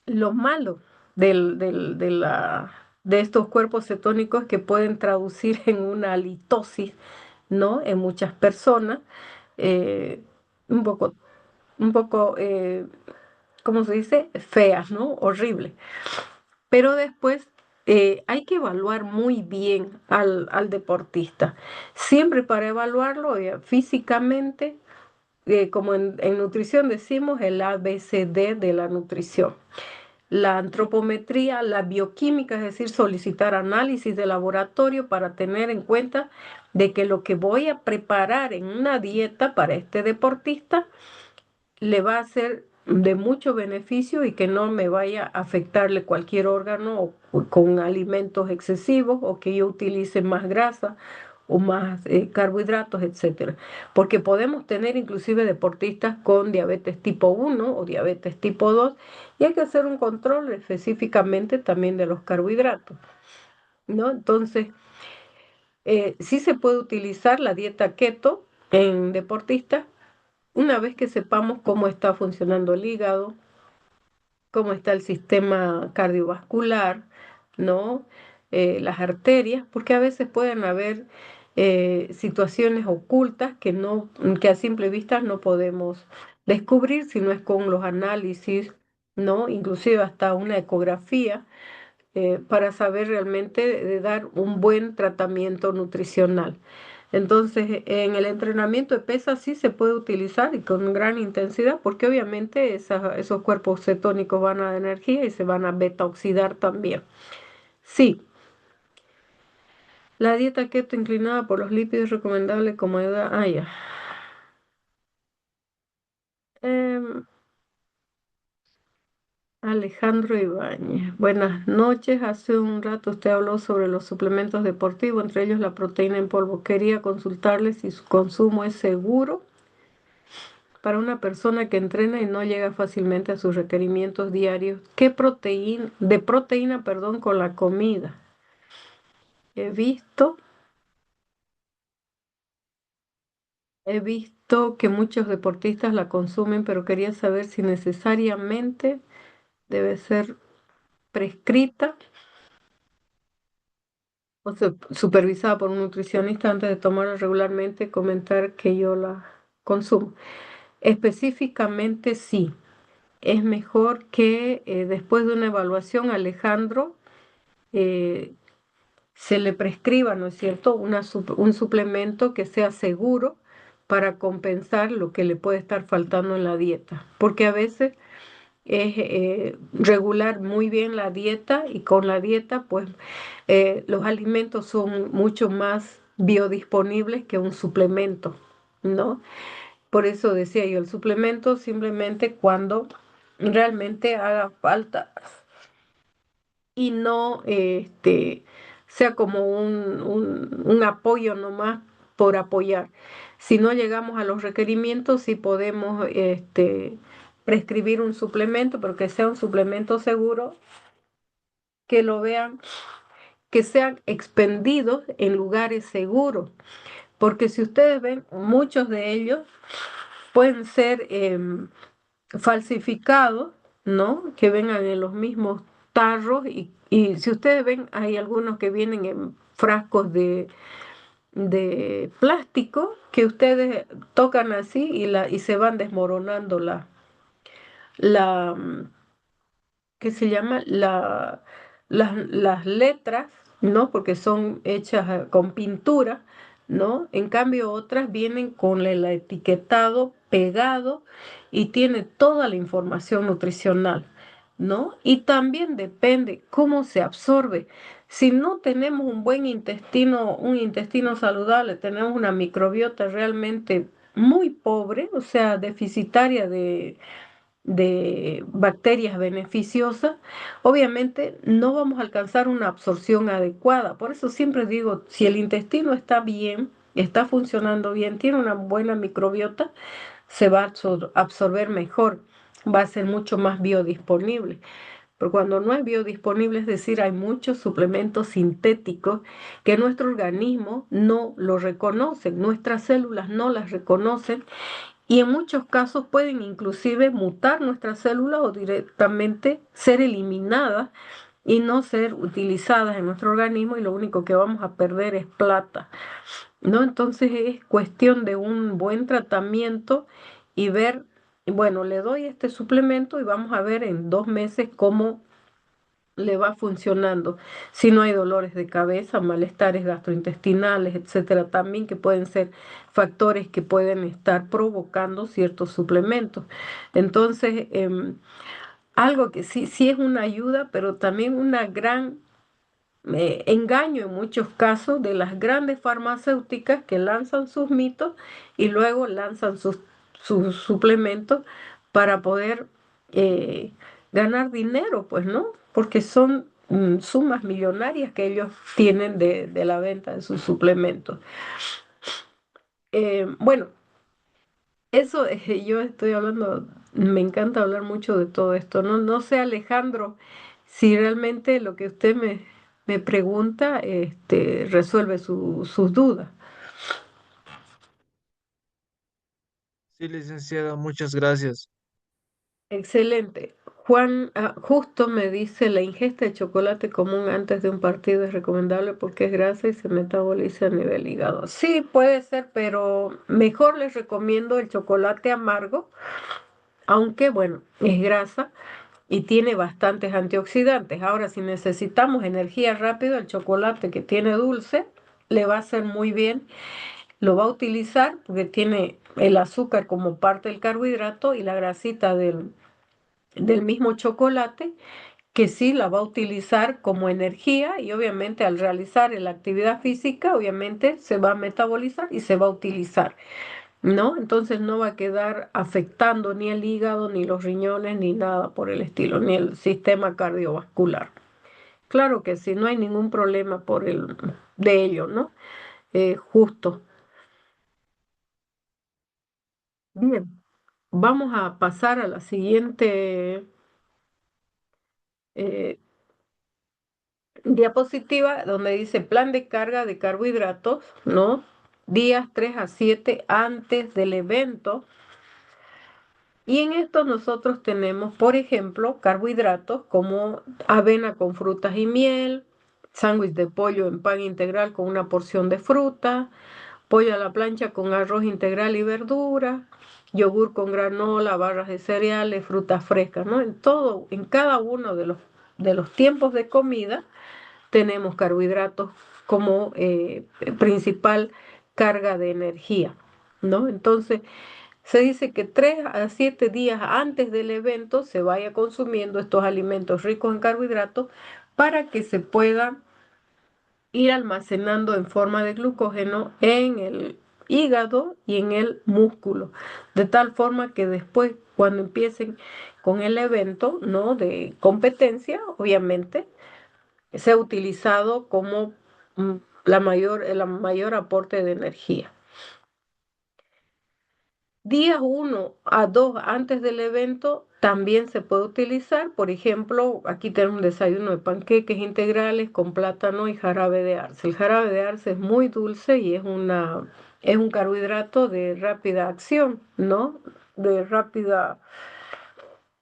lo malo de estos cuerpos cetónicos que pueden traducir en una halitosis, ¿no? En muchas personas, eh, un poco, ¿cómo se dice? Feas, ¿no? Horrible. Pero después hay que evaluar muy bien al deportista. Siempre para evaluarlo físicamente, como en nutrición decimos, el ABCD de la nutrición. La antropometría, la bioquímica, es decir, solicitar análisis de laboratorio para tener en cuenta de que lo que voy a preparar en una dieta para este deportista le va a ser de mucho beneficio y que no me vaya a afectarle cualquier órgano o con alimentos excesivos o que yo utilice más grasa o más carbohidratos, etcétera. Porque podemos tener inclusive deportistas con diabetes tipo 1 o diabetes tipo 2 y hay que hacer un control específicamente también de los carbohidratos, ¿no? Entonces, sí se puede utilizar la dieta keto en deportistas una vez que sepamos cómo está funcionando el hígado, cómo está el sistema cardiovascular, ¿no? Las arterias, porque a veces pueden haber situaciones ocultas que no, que a simple vista no podemos descubrir si no es con los análisis, ¿no? Inclusive hasta una ecografía para saber realmente de dar un buen tratamiento nutricional. Entonces, en el entrenamiento de pesas sí se puede utilizar y con gran intensidad, porque obviamente esos cuerpos cetónicos van a dar energía y se van a beta oxidar también. Sí, la dieta keto inclinada por los lípidos es recomendable como ayuda. Ah, ya. Em, Alejandro Ibáñez, buenas noches. Hace un rato usted habló sobre los suplementos deportivos, entre ellos la proteína en polvo. Quería consultarle si su consumo es seguro para una persona que entrena y no llega fácilmente a sus requerimientos diarios. ¿Qué proteína, perdón, con la comida? He visto, he visto que muchos deportistas la consumen, pero quería saber si necesariamente debe ser prescrita o supervisada por un nutricionista antes de tomarla regularmente, comentar que yo la consumo. Específicamente sí, es mejor que después de una evaluación, Alejandro, eh, se le prescriba, ¿no es cierto?, un suplemento que sea seguro para compensar lo que le puede estar faltando en la dieta, porque a veces es regular muy bien la dieta y con la dieta pues los alimentos son mucho más biodisponibles que un suplemento, ¿no? Por eso decía yo, el suplemento simplemente cuando realmente haga falta y no sea como un apoyo nomás por apoyar. Si no llegamos a los requerimientos, sí podemos prescribir un suplemento, pero que sea un suplemento seguro, que lo vean, que sean expendidos en lugares seguros, porque si ustedes ven, muchos de ellos pueden ser falsificados, ¿no? Que vengan en los mismos tarros y si ustedes ven, hay algunos que vienen en frascos de plástico que ustedes tocan así y se van desmoronando la, ¿qué se llama? Las letras, ¿no? Porque son hechas con pintura, ¿no? En cambio, otras vienen con el etiquetado pegado y tiene toda la información nutricional, ¿no? Y también depende cómo se absorbe. Si no tenemos un intestino saludable, tenemos una microbiota realmente muy pobre, o sea, deficitaria de bacterias beneficiosas, obviamente no vamos a alcanzar una absorción adecuada. Por eso siempre digo, si el intestino está bien, está funcionando bien, tiene una buena microbiota, se va a absorber mejor, va a ser mucho más biodisponible. Pero cuando no es biodisponible, es decir, hay muchos suplementos sintéticos que nuestro organismo no los reconoce, nuestras células no las reconocen y en muchos casos pueden inclusive mutar nuestras células o directamente ser eliminadas y no ser utilizadas en nuestro organismo y lo único que vamos a perder es plata, ¿no? Entonces es cuestión de un buen tratamiento y ver, bueno, le doy este suplemento y vamos a ver en 2 meses cómo le va funcionando. Si no hay dolores de cabeza, malestares gastrointestinales, etcétera, también que pueden ser factores que pueden estar provocando ciertos suplementos. Entonces, algo que sí es una ayuda, pero también una gran engaño en muchos casos de las grandes farmacéuticas que lanzan sus mitos y luego lanzan sus suplementos para poder ganar dinero, pues, ¿no? Porque son sumas millonarias que ellos tienen de la venta de sus suplementos. Bueno, eso yo estoy hablando, me encanta hablar mucho de todo esto. No sé, Alejandro, si realmente lo que usted me pregunta resuelve sus dudas. Sí, licenciada, muchas gracias. Excelente. Juan, justo me dice, la ingesta de chocolate común antes de un partido es recomendable porque es grasa y se metaboliza a nivel hígado. Sí, puede ser, pero mejor les recomiendo el chocolate amargo, aunque bueno, es grasa y tiene bastantes antioxidantes. Ahora, si necesitamos energía rápida, el chocolate que tiene dulce le va a hacer muy bien. Lo va a utilizar porque tiene el azúcar como parte del carbohidrato y la grasita del mismo chocolate, que sí la va a utilizar como energía y obviamente al realizar la actividad física, obviamente se va a metabolizar y se va a utilizar, ¿no? Entonces no va a quedar afectando ni el hígado, ni los riñones, ni nada por el estilo, ni el sistema cardiovascular. Claro que sí, no hay ningún problema de ello, ¿no? Justo. Bien, vamos a pasar a la siguiente eh, diapositiva donde dice plan de carga de carbohidratos, ¿no? Días 3 a 7 antes del evento. Y en esto nosotros tenemos, por ejemplo, carbohidratos como avena con frutas y miel, sándwich de pollo en pan integral con una porción de fruta, pollo a la plancha con arroz integral y verdura, yogur con granola, barras de cereales, frutas frescas, ¿no? En cada uno de los tiempos de comida tenemos carbohidratos como principal carga de energía, ¿no? Entonces, se dice que 3 a 7 días antes del evento se vaya consumiendo estos alimentos ricos en carbohidratos para que se pueda ir almacenando en forma de glucógeno en el hígado y en el músculo, de tal forma que después, cuando empiecen con el evento, ¿no? De competencia, obviamente, sea utilizado como el mayor aporte de energía. Días 1 a 2 antes del evento también se puede utilizar. Por ejemplo, aquí tenemos un desayuno de panqueques integrales con plátano y jarabe de arce. El jarabe de arce es muy dulce y es un carbohidrato de rápida acción, ¿no? De rápida,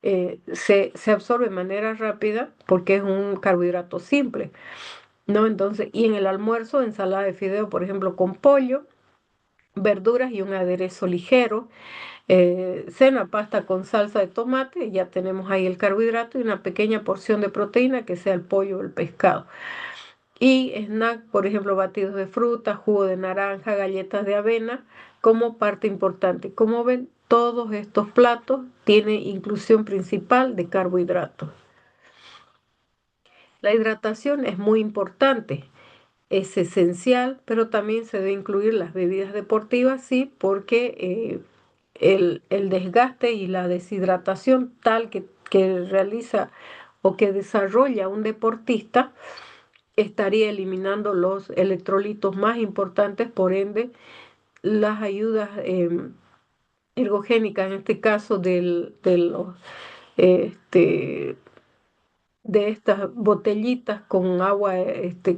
se absorbe de manera rápida porque es un carbohidrato simple, ¿no? Entonces, y en el almuerzo, ensalada de fideo, por ejemplo, con pollo, verduras y un aderezo ligero. Cena, pasta con salsa de tomate, ya tenemos ahí el carbohidrato y una pequeña porción de proteína que sea el pollo o el pescado. Y snack, por ejemplo, batidos de fruta, jugo de naranja, galletas de avena, como parte importante. Como ven, todos estos platos tienen inclusión principal de carbohidratos. La hidratación es muy importante, es esencial, pero también se debe incluir las bebidas deportivas, sí, porque el desgaste y la deshidratación tal que realiza o que desarrolla un deportista estaría eliminando los electrolitos más importantes, por ende, las ayudas ergogénicas, en este caso este, de estas botellitas con agua,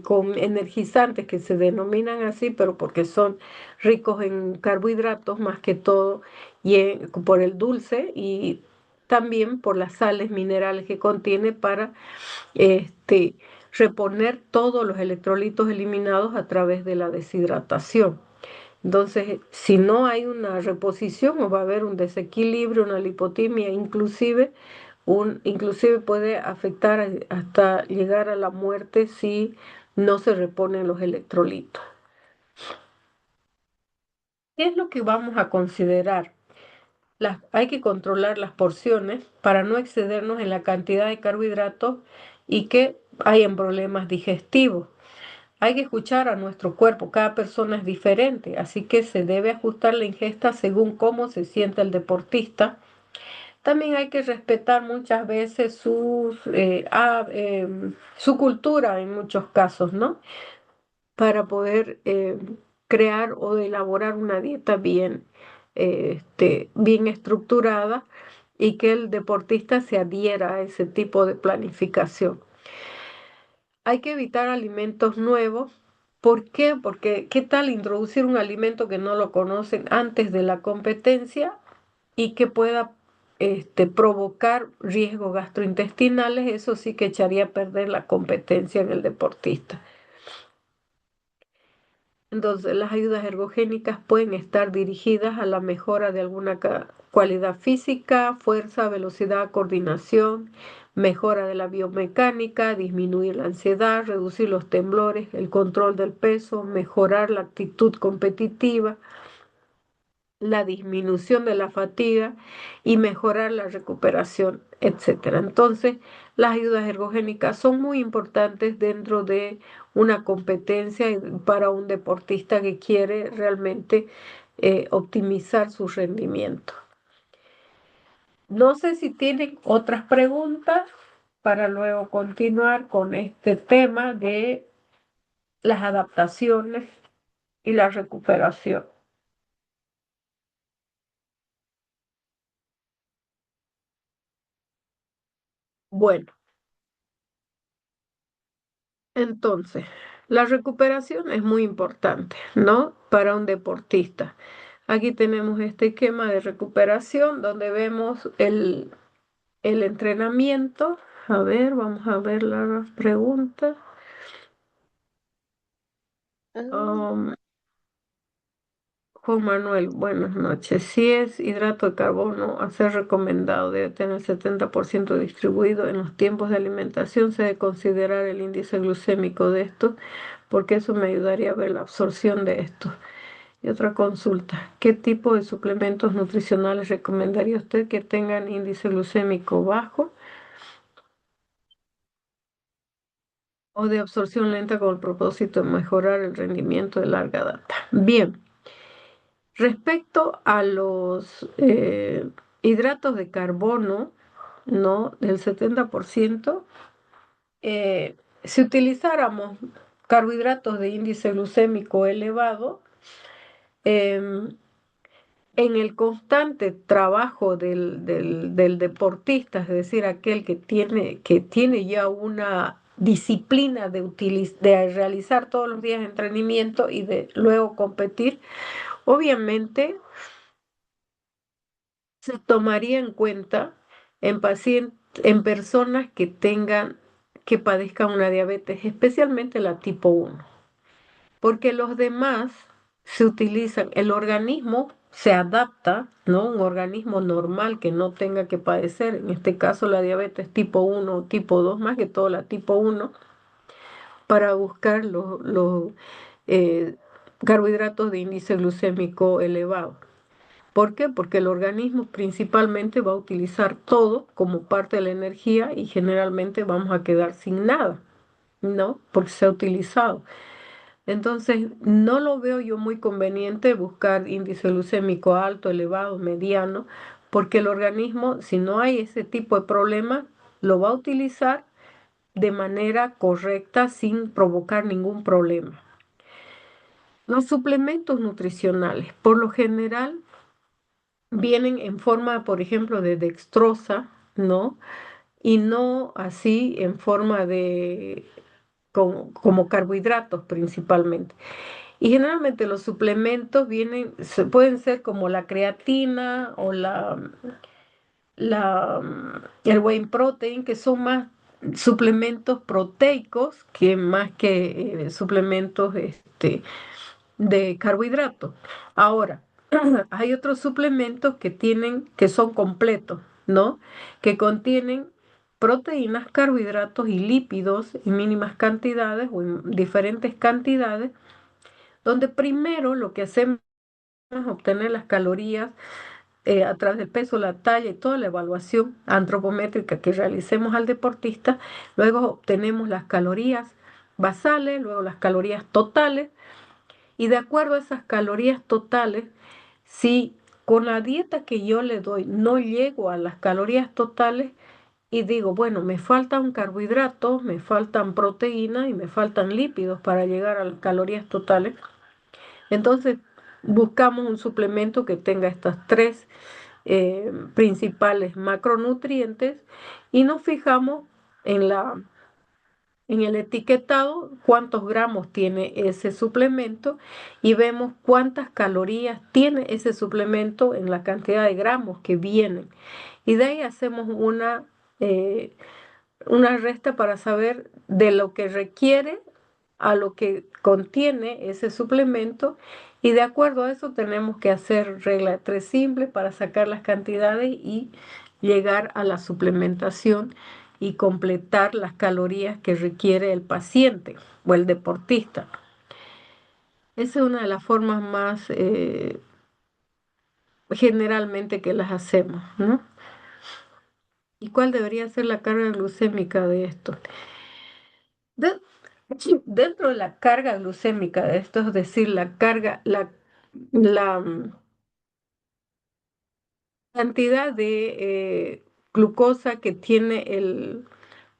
con energizantes que se denominan así, pero porque son ricos en carbohidratos más que todo, por el dulce y también por las sales minerales que contiene para este, reponer todos los electrolitos eliminados a través de la deshidratación. Entonces, si no hay una reposición o va a haber un desequilibrio, una lipotimia, inclusive puede afectar hasta llegar a la muerte si no se reponen los electrolitos. ¿Qué es lo que vamos a considerar? Hay que controlar las porciones para no excedernos en la cantidad de carbohidratos y que hayan problemas digestivos. Hay que escuchar a nuestro cuerpo, cada persona es diferente, así que se debe ajustar la ingesta según cómo se sienta el deportista, También hay que respetar muchas veces su cultura en muchos casos, ¿no? Para poder crear o elaborar una dieta bien estructurada y que el deportista se adhiera a ese tipo de planificación. Hay que evitar alimentos nuevos. ¿Por qué? Porque ¿qué tal introducir un alimento que no lo conocen antes de la competencia y que pueda provocar riesgos gastrointestinales? Eso sí que echaría a perder la competencia en el deportista. Entonces, las ayudas ergogénicas pueden estar dirigidas a la mejora de alguna cualidad física, fuerza, velocidad, coordinación, mejora de la biomecánica, disminuir la ansiedad, reducir los temblores, el control del peso, mejorar la actitud competitiva, la disminución de la fatiga y mejorar la recuperación, etcétera. Entonces, las ayudas ergogénicas son muy importantes dentro de una competencia y para un deportista que quiere realmente optimizar su rendimiento. No sé si tienen otras preguntas para luego continuar con este tema de las adaptaciones y la recuperación. Bueno. Entonces, la recuperación es muy importante, ¿no? Para un deportista. Aquí tenemos este esquema de recuperación donde vemos el entrenamiento. A ver, vamos a ver la pregunta. Um, Juan Manuel, buenas noches. Si es hidrato de carbono a ser recomendado, debe tener el 70% distribuido en los tiempos de alimentación. Se debe considerar el índice glucémico de esto, porque eso me ayudaría a ver la absorción de esto. Y otra consulta, ¿qué tipo de suplementos nutricionales recomendaría usted que tengan índice glucémico bajo o de absorción lenta con el propósito de mejorar el rendimiento de larga data? Bien, respecto a los hidratos de carbono, ¿no? Del 70%, si utilizáramos carbohidratos de índice glucémico elevado, em, en el constante trabajo del deportista, es decir, aquel que tiene ya una disciplina de realizar todos los días entrenamiento y de luego competir, obviamente se tomaría en cuenta en personas que padezcan una diabetes, especialmente la tipo 1, porque los demás se utilizan, el organismo se adapta, ¿no? Un organismo normal que no tenga que padecer, en este caso la diabetes tipo 1 o tipo 2, más que todo la tipo 1, para buscar los eh, carbohidratos de índice glucémico elevado. ¿Por qué? Porque el organismo principalmente va a utilizar todo como parte de la energía y generalmente vamos a quedar sin nada, ¿no? Porque se ha utilizado. Entonces, no lo veo yo muy conveniente buscar índice glucémico alto, elevado, mediano, porque el organismo, si no hay ese tipo de problema, lo va a utilizar de manera correcta sin provocar ningún problema. Los suplementos nutricionales, por lo general, vienen en forma, por ejemplo, de dextrosa, ¿no? Y no así en forma como carbohidratos principalmente. Y generalmente los suplementos pueden ser como la creatina o el whey protein, que son más suplementos proteicos que más que suplementos de carbohidratos. Ahora, hay otros suplementos que son completos, ¿no? Que contienen proteínas, carbohidratos y lípidos en mínimas cantidades o en diferentes cantidades, donde primero lo que hacemos es obtener las calorías a través del peso, la talla y toda la evaluación antropométrica que realicemos al deportista. Luego obtenemos las calorías basales, luego las calorías totales, y de acuerdo a esas calorías totales, si con la dieta que yo le doy no llego a las calorías totales y digo, bueno, me faltan carbohidratos, me faltan proteínas y me faltan lípidos para llegar a las calorías totales. Entonces, buscamos un suplemento que tenga estas tres principales macronutrientes y nos fijamos en en el etiquetado cuántos gramos tiene ese suplemento y vemos cuántas calorías tiene ese suplemento en la cantidad de gramos que vienen. Y de ahí hacemos eh, una resta para saber de lo que requiere a lo que contiene ese suplemento y de acuerdo a eso tenemos que hacer regla de tres simple para sacar las cantidades y llegar a la suplementación y completar las calorías que requiere el paciente o el deportista. Esa es una de las formas más generalmente que las hacemos, ¿no? ¿Y cuál debería ser la carga glucémica de esto? De- Dentro de la carga glucémica de esto, es decir, la cantidad de glucosa que tiene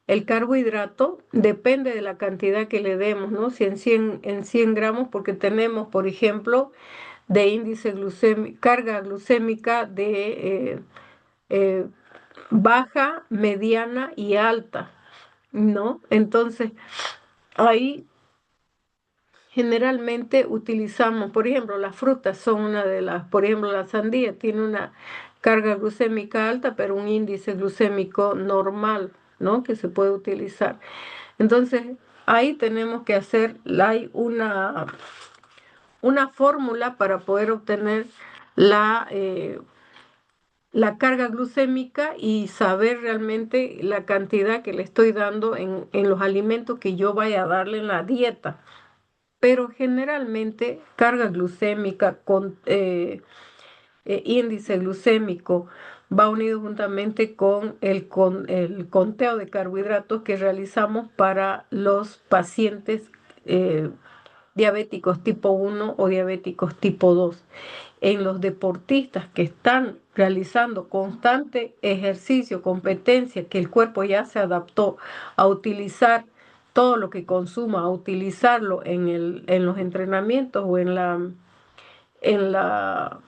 el carbohidrato, depende de la cantidad que le demos, ¿no? Si en 100 gramos, porque tenemos, por ejemplo, de índice glucémico, carga glucémica de eh, baja, mediana y alta, ¿no? Entonces, ahí generalmente utilizamos, por ejemplo, las frutas son una de las, por ejemplo, la sandía tiene una carga glucémica alta, pero un índice glucémico normal, ¿no? Que se puede utilizar. Entonces, ahí tenemos que hacer, hay una fórmula para poder obtener la carga glucémica y saber realmente la cantidad que le estoy dando en los alimentos que yo vaya a darle en la dieta. Pero generalmente carga glucémica con índice glucémico va unido juntamente con el conteo de carbohidratos que realizamos para los pacientes eh, diabéticos tipo 1 o diabéticos tipo 2. En los deportistas que están realizando constante ejercicio, competencia, que el cuerpo ya se adaptó a utilizar todo lo que consuma, a utilizarlo en los entrenamientos en la,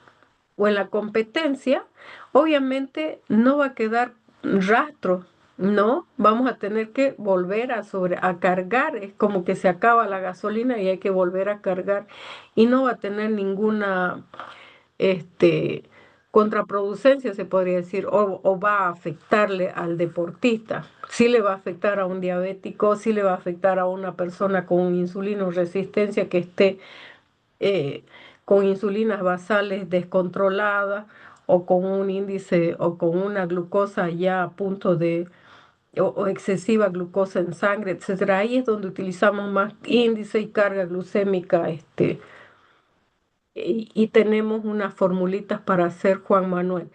o en la competencia, obviamente no va a quedar rastro, ¿no? Vamos a tener que volver a cargar, es como que se acaba la gasolina y hay que volver a cargar y no va a tener ninguna este, contraproducencia, se podría decir, o va a afectarle al deportista. Sí le va a afectar a un diabético, sí le va a afectar a una persona con insulinoresistencia que esté eh, con insulinas basales descontroladas o con un índice o con una glucosa ya a punto de o excesiva glucosa en sangre, etcétera. Ahí es donde utilizamos más índice y carga glucémica, y tenemos unas formulitas para hacer Juan Manuel.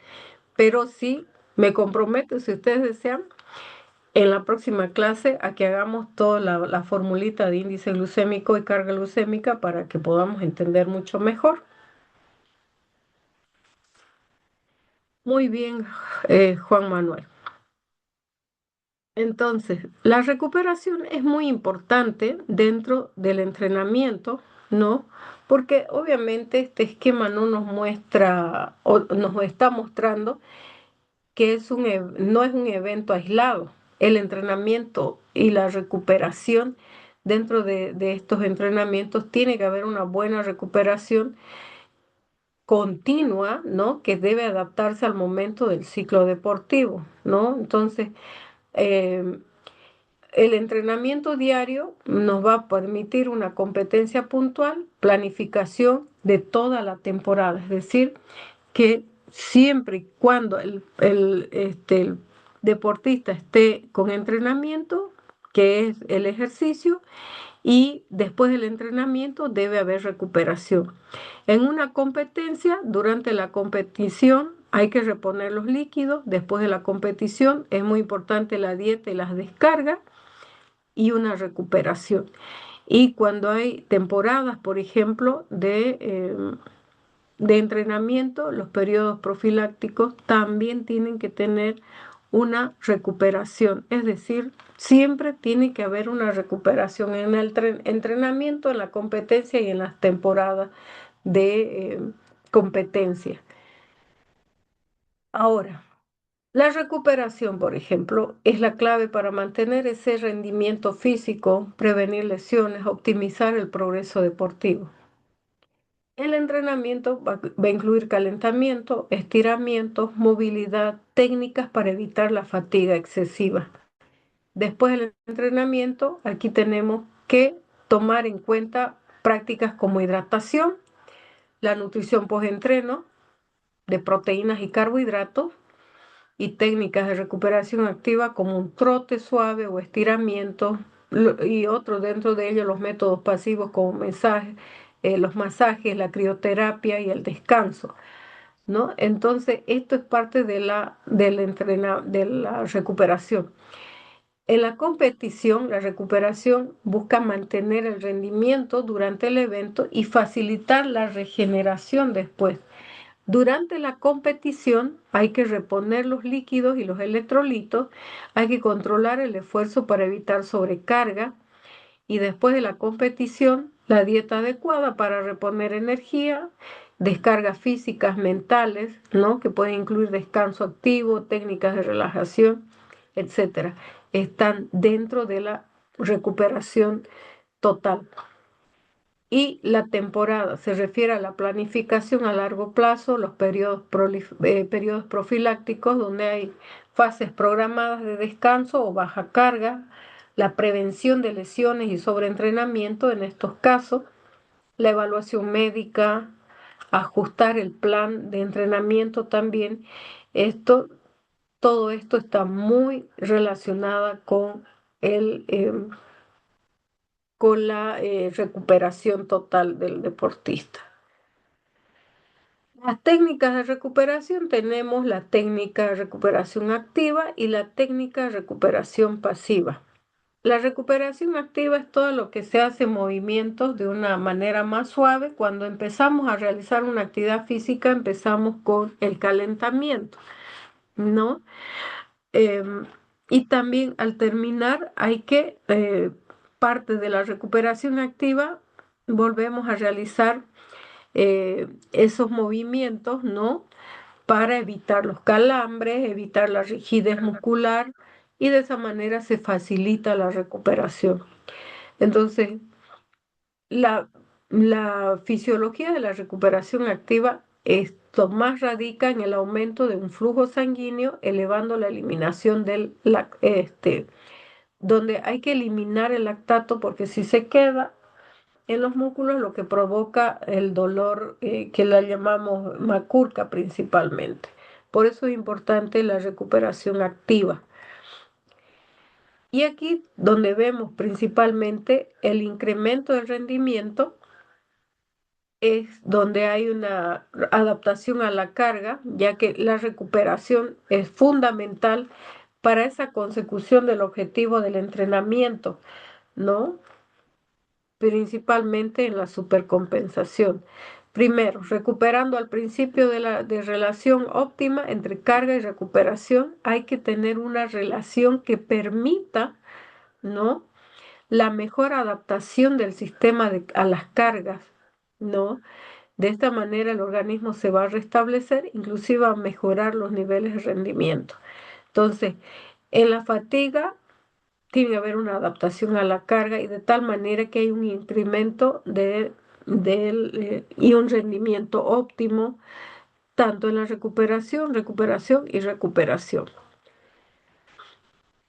Pero sí, me comprometo, si ustedes desean, en la próxima clase a que hagamos toda la formulita de índice glucémico y carga glucémica para que podamos entender mucho mejor. Muy bien, Juan Manuel. Entonces, la recuperación es muy importante dentro del entrenamiento, ¿no? Porque obviamente este esquema no nos muestra o nos está mostrando que no es un evento aislado. El entrenamiento y la recuperación dentro de estos entrenamientos tiene que haber una buena recuperación continua, ¿no? Que debe adaptarse al momento del ciclo deportivo, ¿no? Entonces, eh, el entrenamiento diario nos va a permitir una competencia puntual, planificación de toda la temporada, es decir, que siempre y cuando el deportista esté con entrenamiento, que es el ejercicio, y después del entrenamiento debe haber recuperación. En una competencia, durante la competición, hay que reponer los líquidos. Después de la competición es muy importante la dieta y las descargas y una recuperación. Y cuando hay temporadas, por ejemplo, de entrenamiento, los periodos profilácticos también tienen que tener una recuperación, es decir, siempre tiene que haber una recuperación en el entrenamiento, en la competencia y en las temporadas de competencia. Ahora, la recuperación, por ejemplo, es la clave para mantener ese rendimiento físico, prevenir lesiones, optimizar el progreso deportivo. El entrenamiento va a incluir calentamiento, estiramientos, movilidad, técnicas para evitar la fatiga excesiva. Después del entrenamiento, aquí tenemos que tomar en cuenta prácticas como hidratación, la nutrición post-entreno de proteínas y carbohidratos y técnicas de recuperación activa como un trote suave o estiramiento y otros dentro de ellos los métodos pasivos como los masajes, la crioterapia y el descanso, ¿no? Entonces, esto es parte de de la recuperación. En la competición, la recuperación busca mantener el rendimiento durante el evento y facilitar la regeneración después. Durante la competición hay que reponer los líquidos y los electrolitos, hay que controlar el esfuerzo para evitar sobrecarga y después de la competición la dieta adecuada para reponer energía, descargas físicas, mentales, ¿no? Que pueden incluir descanso activo, técnicas de relajación, etcétera. Están dentro de la recuperación total. Y la temporada se refiere a la planificación a largo plazo, los periodos profilácticos donde hay fases programadas de descanso o baja carga, la prevención de lesiones y sobreentrenamiento en estos casos, la evaluación médica, ajustar el plan de entrenamiento también. Todo esto está muy relacionado con la recuperación total del deportista. Las técnicas de recuperación tenemos la técnica de recuperación activa y la técnica de recuperación pasiva. La recuperación activa es todo lo que se hace en movimientos de una manera más suave. Cuando empezamos a realizar una actividad física, empezamos con el calentamiento, ¿no? Y también al terminar parte de la recuperación activa, volvemos a realizar esos movimientos, ¿no? Para evitar los calambres, evitar la rigidez muscular y de esa manera se facilita la recuperación. Entonces, la, la fisiología de la recuperación activa esto más radica en el aumento de un flujo sanguíneo, elevando la eliminación donde hay que eliminar el lactato porque si se queda en los músculos lo que provoca el dolor que la llamamos macurca principalmente. Por eso es importante la recuperación activa. Y aquí donde vemos principalmente el incremento del rendimiento es donde hay una adaptación a la carga, ya que la recuperación es fundamental para esa consecución del objetivo del entrenamiento, ¿no? Principalmente en la supercompensación. Primero, recuperando al principio de relación óptima entre carga y recuperación, hay que tener una relación que permita, ¿no? La mejor adaptación del sistema a las cargas, ¿no? De esta manera el organismo se va a restablecer, inclusive a mejorar los niveles de rendimiento. Entonces, en la fatiga tiene que haber una adaptación a la carga y de tal manera que hay un incremento y un rendimiento óptimo, tanto en la recuperación y recuperación.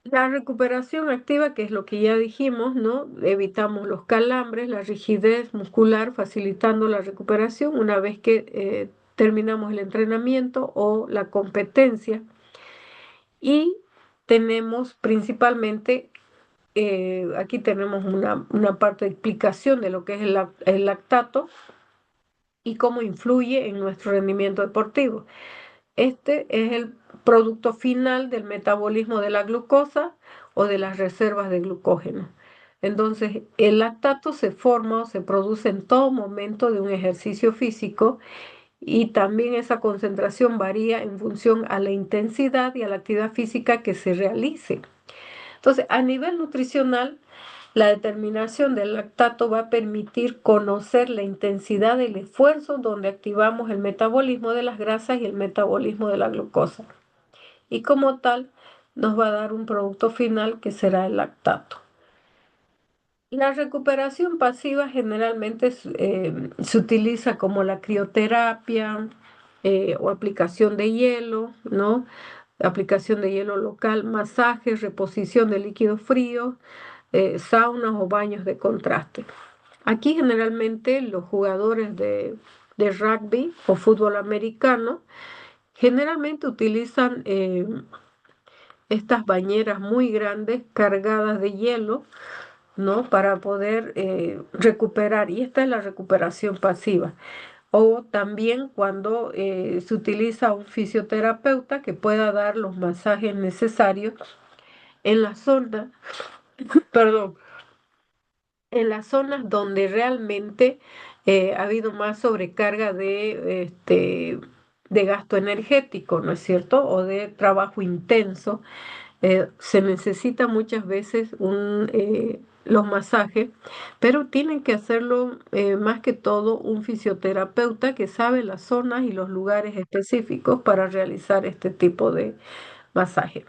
La recuperación activa, que es lo que ya dijimos, ¿no? Evitamos los calambres, la rigidez muscular, facilitando la recuperación una vez que terminamos el entrenamiento o la competencia. Y tenemos principalmente aquí tenemos una parte de explicación de lo que es el lactato y cómo influye en nuestro rendimiento deportivo. Este es el producto final del metabolismo de la glucosa o de las reservas de glucógeno. Entonces, el lactato se forma o se produce en todo momento de un ejercicio físico y también esa concentración varía en función a la intensidad y a la actividad física que se realice. Entonces, a nivel nutricional, la determinación del lactato va a permitir conocer la intensidad del esfuerzo donde activamos el metabolismo de las grasas y el metabolismo de la glucosa. Y como tal, nos va a dar un producto final que será el lactato. La recuperación pasiva generalmente se utiliza como la crioterapia o aplicación de hielo, ¿no? Aplicación de hielo local, masajes, reposición de líquido frío, saunas o baños de contraste. Aquí generalmente los jugadores de rugby o fútbol americano generalmente utilizan estas bañeras muy grandes cargadas de hielo, ¿no? Para poder recuperar. Y esta es la recuperación pasiva. O también cuando se utiliza un fisioterapeuta que pueda dar los masajes necesarios en la zona, perdón, en las zonas donde realmente ha habido más sobrecarga de gasto energético, ¿no es cierto? O de trabajo intenso. Se necesita muchas veces los masajes, pero tienen que hacerlo más que todo un fisioterapeuta que sabe las zonas y los lugares específicos para realizar este tipo de masaje.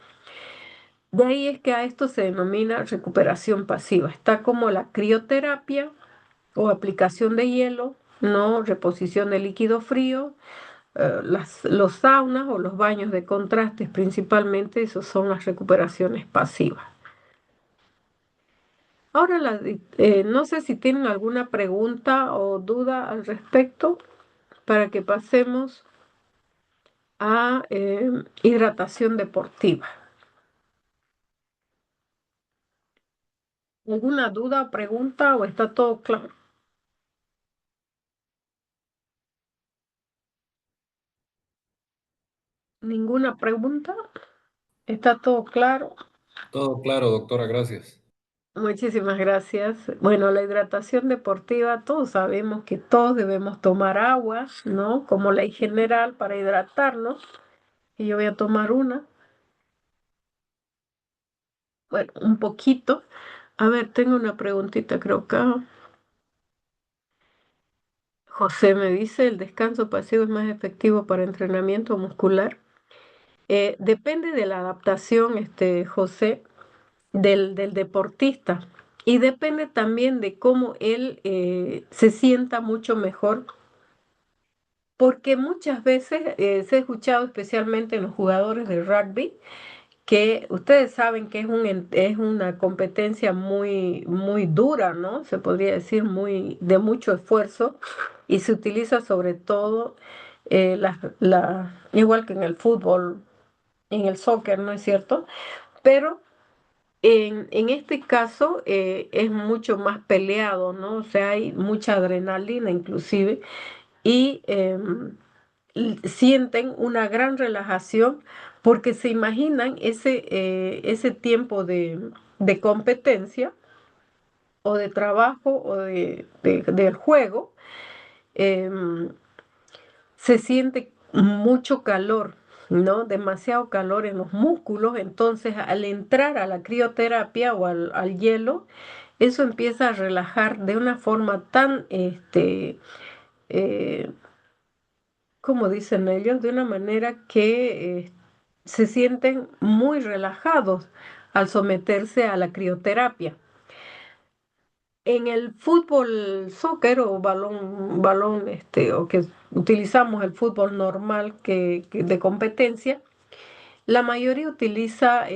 De ahí es que a esto se denomina recuperación pasiva. Está como la crioterapia o aplicación de hielo, no reposición de líquido frío, los saunas o los baños de contrastes principalmente, esos son las recuperaciones pasivas. Ahora, no sé si tienen alguna pregunta o duda al respecto para que pasemos a hidratación deportiva. ¿Alguna duda o pregunta o está todo claro? ¿Ninguna pregunta? ¿Está todo claro? Todo claro, doctora, gracias. Muchísimas gracias. Bueno, la hidratación deportiva, todos sabemos que todos debemos tomar agua, ¿no? Como ley general para hidratarnos. Y yo voy a tomar una, bueno, un poquito. A ver, tengo una preguntita, creo que José me dice, ¿el descanso pasivo es más efectivo para entrenamiento muscular? Depende de la adaptación, José, del deportista. Y depende también de cómo él se sienta mucho mejor. Porque muchas veces se ha escuchado, especialmente en los jugadores de rugby, que ustedes saben que es una competencia muy, muy dura, ¿no? Se podría decir de mucho esfuerzo y se utiliza sobre todo, igual que en el fútbol, en el soccer, ¿no es cierto? Pero en este caso es mucho más peleado, ¿no? O sea, hay mucha adrenalina inclusive y sienten una gran relajación porque se imaginan ese tiempo de competencia o de trabajo o del juego, em, se siente mucho calor, ¿no? Demasiado calor en los músculos, entonces al entrar a la crioterapia o al hielo, eso empieza a relajar de una forma tan, eh, como dicen ellos, de una manera que se sienten muy relajados al someterse a la crioterapia. En el fútbol, soccer o balón, o que utilizamos el fútbol normal que de competencia, la mayoría utiliza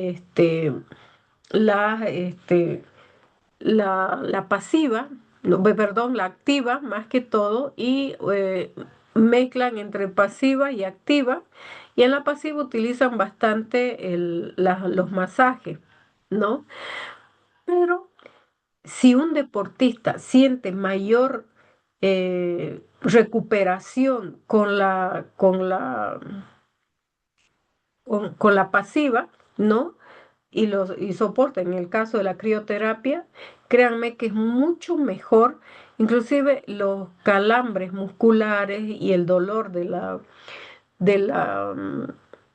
la, este, la pasiva, no, perdón, la activa más que todo, y mezclan entre pasiva y activa, y en la pasiva utilizan bastante los masajes, ¿no? Pero si un deportista siente mayor recuperación con la pasiva, ¿no? Y soporta en el caso de la crioterapia, créanme que es mucho mejor Inclusive los calambres musculares y el dolor de la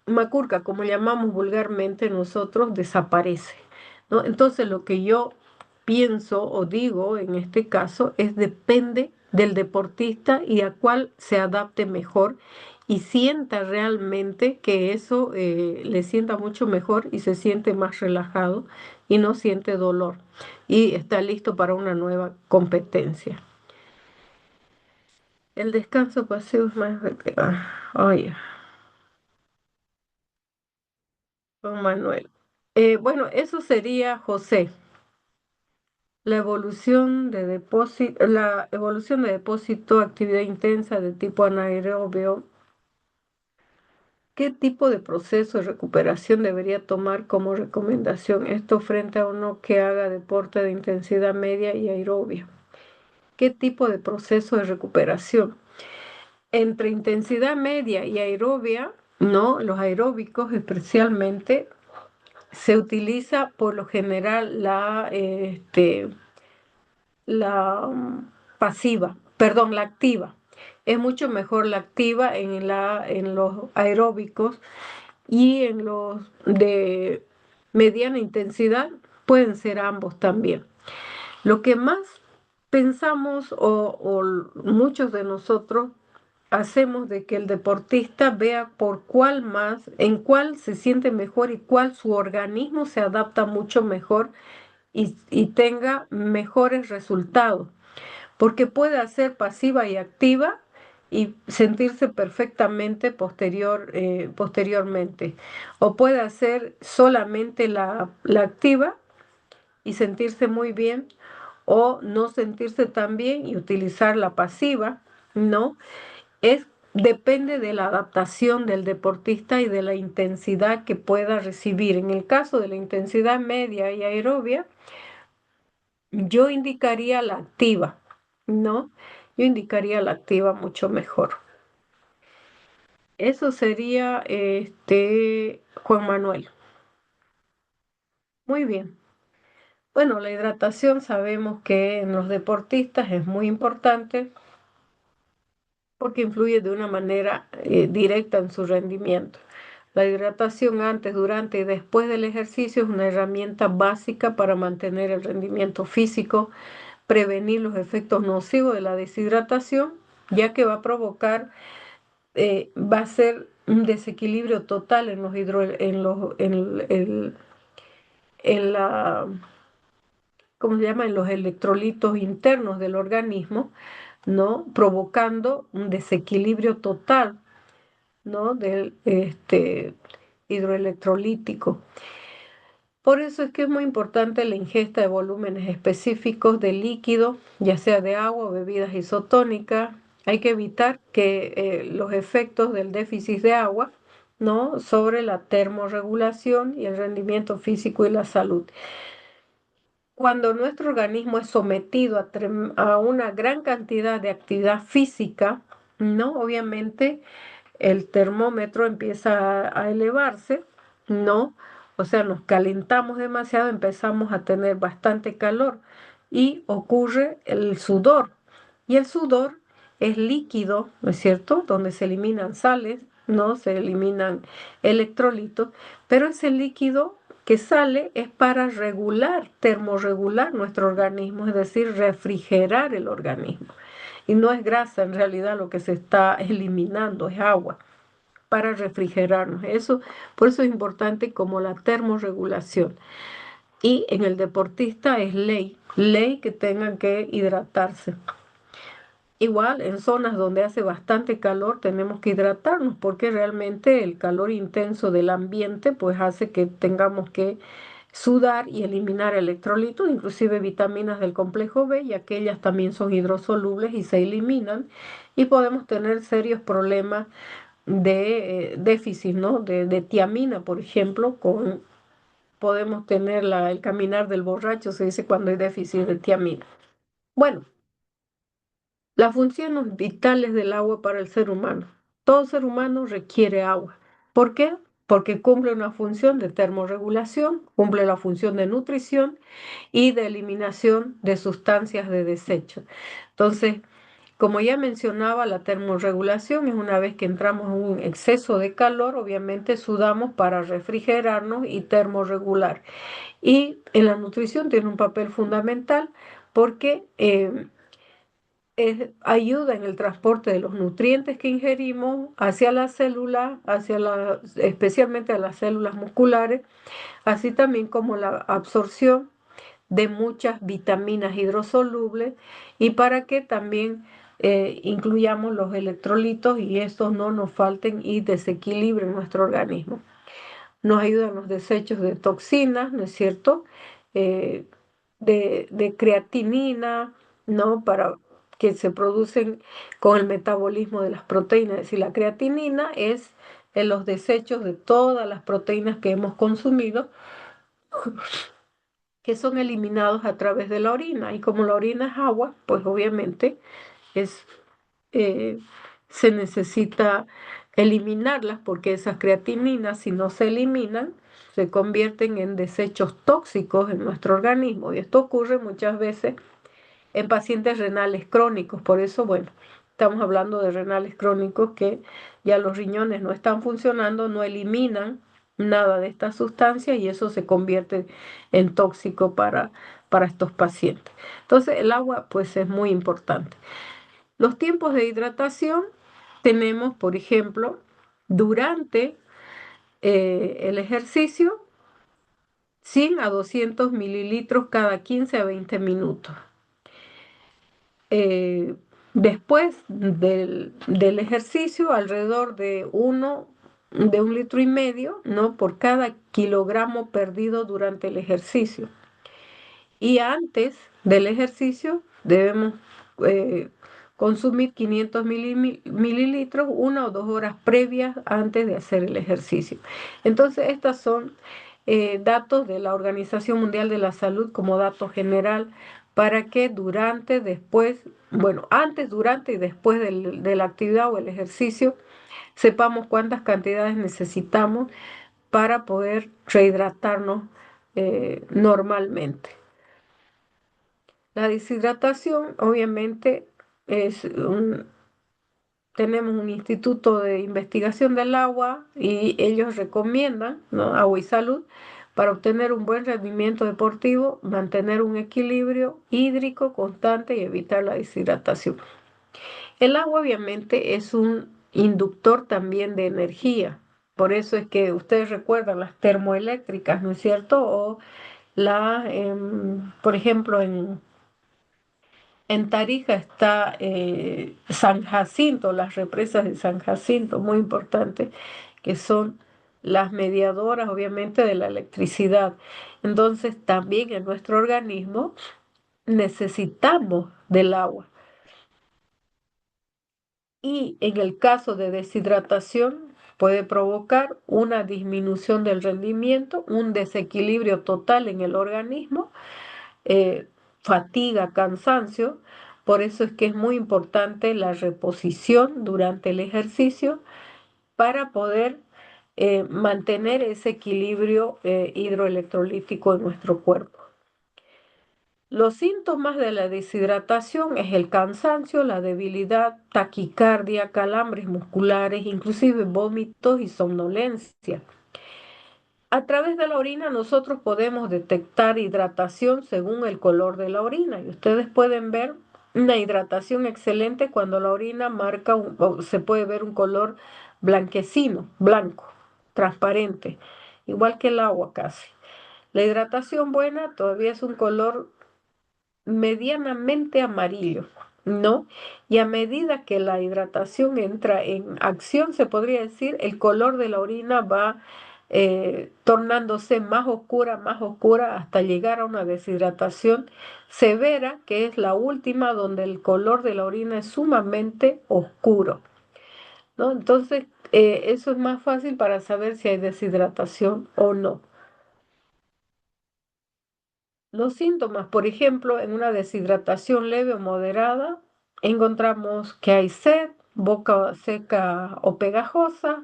macurca, como llamamos vulgarmente nosotros, desaparece, ¿no? Entonces lo que yo pienso o digo en este caso es depende del deportista y a cuál se adapte mejor y sienta realmente que eso le sienta mucho mejor y se siente más relajado y no siente dolor y está listo para una nueva competencia. El descanso pasivo es más efectivo. Oye, Juan Manuel. Bueno, eso sería José. La evolución de depósito, actividad intensa de tipo anaerobio. ¿Qué tipo de proceso de recuperación debería tomar como recomendación? Esto frente a uno que haga deporte de intensidad media y aerobio. ¿Qué tipo de proceso de recuperación? Entre intensidad media y aerobia, no, los aeróbicos especialmente, se utiliza por lo general pasiva, perdón, la activa. Es mucho mejor la activa en los aeróbicos y en los de mediana intensidad pueden ser ambos también. Lo que más pensamos o muchos de nosotros hacemos de que el deportista vea por cuál más, en cuál se siente mejor y cuál su organismo se adapta mucho mejor y tenga mejores resultados, porque puede hacer pasiva y activa y sentirse perfectamente posteriormente, o puede hacer solamente la activa y sentirse muy bien, o no sentirse tan bien y utilizar la pasiva, ¿no? Depende de la adaptación del deportista y de la intensidad que pueda recibir. En el caso de la intensidad media y aerobia, yo indicaría la activa, ¿no? Yo indicaría la activa mucho mejor. Eso sería Juan Manuel. Muy bien. Bueno, la hidratación sabemos que en los deportistas es muy importante porque influye de una manera directa en su rendimiento. La hidratación antes, durante y después del ejercicio es una herramienta básica para mantener el rendimiento físico, prevenir los efectos nocivos de la deshidratación, ya que va a provocar, va a ser un desequilibrio total en los hidro, en los, en la, ¿cómo se llama? En los electrolitos internos del organismo, ¿no? Provocando un desequilibrio total, ¿no? Del hidroelectrolítico. Por eso es que es muy importante la ingesta de volúmenes específicos de líquido, ya sea de agua o bebidas isotónicas. Hay que evitar que los efectos del déficit de agua, ¿no? Sobre la termorregulación y el rendimiento físico y la salud. Cuando nuestro organismo es sometido a una gran cantidad de actividad física, ¿no? Obviamente el termómetro empieza a elevarse, ¿no? O sea, nos calentamos demasiado, empezamos a tener bastante calor y ocurre el sudor. Y el sudor es líquido, ¿no es cierto? Donde se eliminan sales, ¿no? Se eliminan electrolitos, pero ese líquido que sale es para regular, termorregular nuestro organismo, es decir, refrigerar el organismo. Y no es grasa en realidad lo que se está eliminando, es agua para refrigerarnos. Por eso es importante como la termorregulación. Y en el deportista es ley que tengan que hidratarse. Igual en zonas donde hace bastante calor tenemos que hidratarnos porque realmente el calor intenso del ambiente pues hace que tengamos que sudar y eliminar electrolitos, inclusive vitaminas del complejo B, y aquellas también son hidrosolubles y se eliminan y podemos tener serios problemas de déficit, ¿no? De tiamina, por ejemplo, podemos tener el caminar del borracho, se dice cuando hay déficit de tiamina. Bueno, las funciones vitales del agua para el ser humano. Todo ser humano requiere agua. ¿Por qué? porque cumple una función de termorregulación, cumple la función de nutrición y de eliminación de sustancias de desecho. Entonces, como ya mencionaba, la termorregulación es una vez que entramos en un exceso de calor, obviamente sudamos para refrigerarnos y termorregular. Y en la nutrición tiene un papel fundamental porque ayuda en el transporte de los nutrientes que ingerimos hacia las células, especialmente a las células musculares, así también como la absorción de muchas vitaminas hidrosolubles y para que también incluyamos los electrolitos y estos no nos falten y desequilibren nuestro organismo. Nos ayudan los desechos de toxinas, ¿no es cierto? Eh, de creatinina, ¿no? Para que se producen con el metabolismo de las proteínas. Es decir, la creatinina es en los desechos de todas las proteínas que hemos consumido que son eliminados a través de la orina. Y como la orina es agua, pues obviamente es, eh, se necesita eliminarlas porque esas creatininas, si no se eliminan, se convierten en desechos tóxicos en nuestro organismo. Y esto ocurre muchas veces en pacientes renales crónicos. Por eso, bueno, estamos hablando de renales crónicos que ya los riñones no están funcionando, no eliminan nada de esta sustancia y eso se convierte en tóxico para estos pacientes. Entonces, el agua pues es muy importante. Los tiempos de hidratación tenemos, por ejemplo, durante el ejercicio, 100 a 200 mililitros cada 15 a 20 minutos. eh, Después del ejercicio, alrededor de 1,5 litros, ¿no? Por cada kilogramo perdido durante el ejercicio. Y antes del ejercicio debemos eh, consumir 500 mililitros 1 o 2 horas previas antes de hacer el ejercicio. Entonces, estos son datos de la Organización Mundial de la Salud como dato general para que durante, después, bueno, antes, durante y después de la actividad o el ejercicio sepamos cuántas cantidades necesitamos para poder rehidratarnos normalmente. La deshidratación, obviamente, tenemos un instituto de investigación del agua y ellos recomiendan, ¿no? Agua y Salud para obtener un buen rendimiento deportivo, mantener un equilibrio hídrico constante y evitar la deshidratación. El agua, obviamente, es un inductor también de energía. Por eso es que ustedes recuerdan las termoeléctricas, ¿no es cierto? O por ejemplo, en Tarija está San Jacinto, las represas de San Jacinto, muy importantes, que son las mediadoras, obviamente, de la electricidad. Entonces, también en nuestro organismo necesitamos del agua. Y en el caso de deshidratación, puede provocar una disminución del rendimiento, un desequilibrio total en el organismo, fatiga, cansancio. Por eso es que es muy importante la reposición durante el ejercicio para poder mantener ese equilibrio hidroelectrolítico en nuestro cuerpo. Los síntomas de la deshidratación es el cansancio, la debilidad, taquicardia, calambres musculares, inclusive vómitos y somnolencia. A través de la orina nosotros podemos detectar hidratación según el color de la orina y ustedes pueden ver una hidratación excelente cuando la orina marca, o se puede ver un color blanquecino, blanco, transparente, igual que el agua casi. La hidratación buena todavía es un color medianamente amarillo, ¿no? Y a medida que la hidratación entra en acción, se podría decir, el color de la orina va tornándose más oscura, hasta llegar a una deshidratación severa, que es la última, donde el color de la orina es sumamente oscuro, ¿no? Entonces, eso es más fácil para saber si hay deshidratación o no. Los síntomas, por ejemplo, en una deshidratación leve o moderada, encontramos que hay sed, boca seca o pegajosa,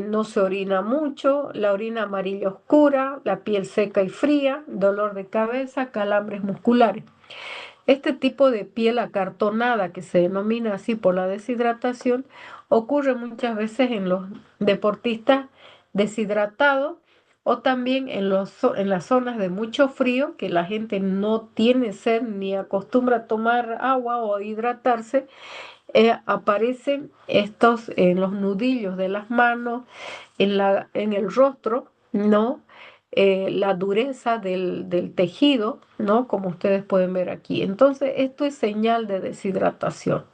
no se orina mucho, la orina amarilla oscura, la piel seca y fría, dolor de cabeza, calambres musculares. Este tipo de piel acartonada, que se denomina así por la deshidratación, ocurre muchas veces en los deportistas deshidratados o también en las zonas de mucho frío, que la gente no tiene sed ni acostumbra a tomar agua o hidratarse. Aparecen estos en los nudillos de las manos, en el rostro, ¿no? La dureza del tejido, ¿no? Como ustedes pueden ver aquí. Entonces, esto es señal de deshidratación.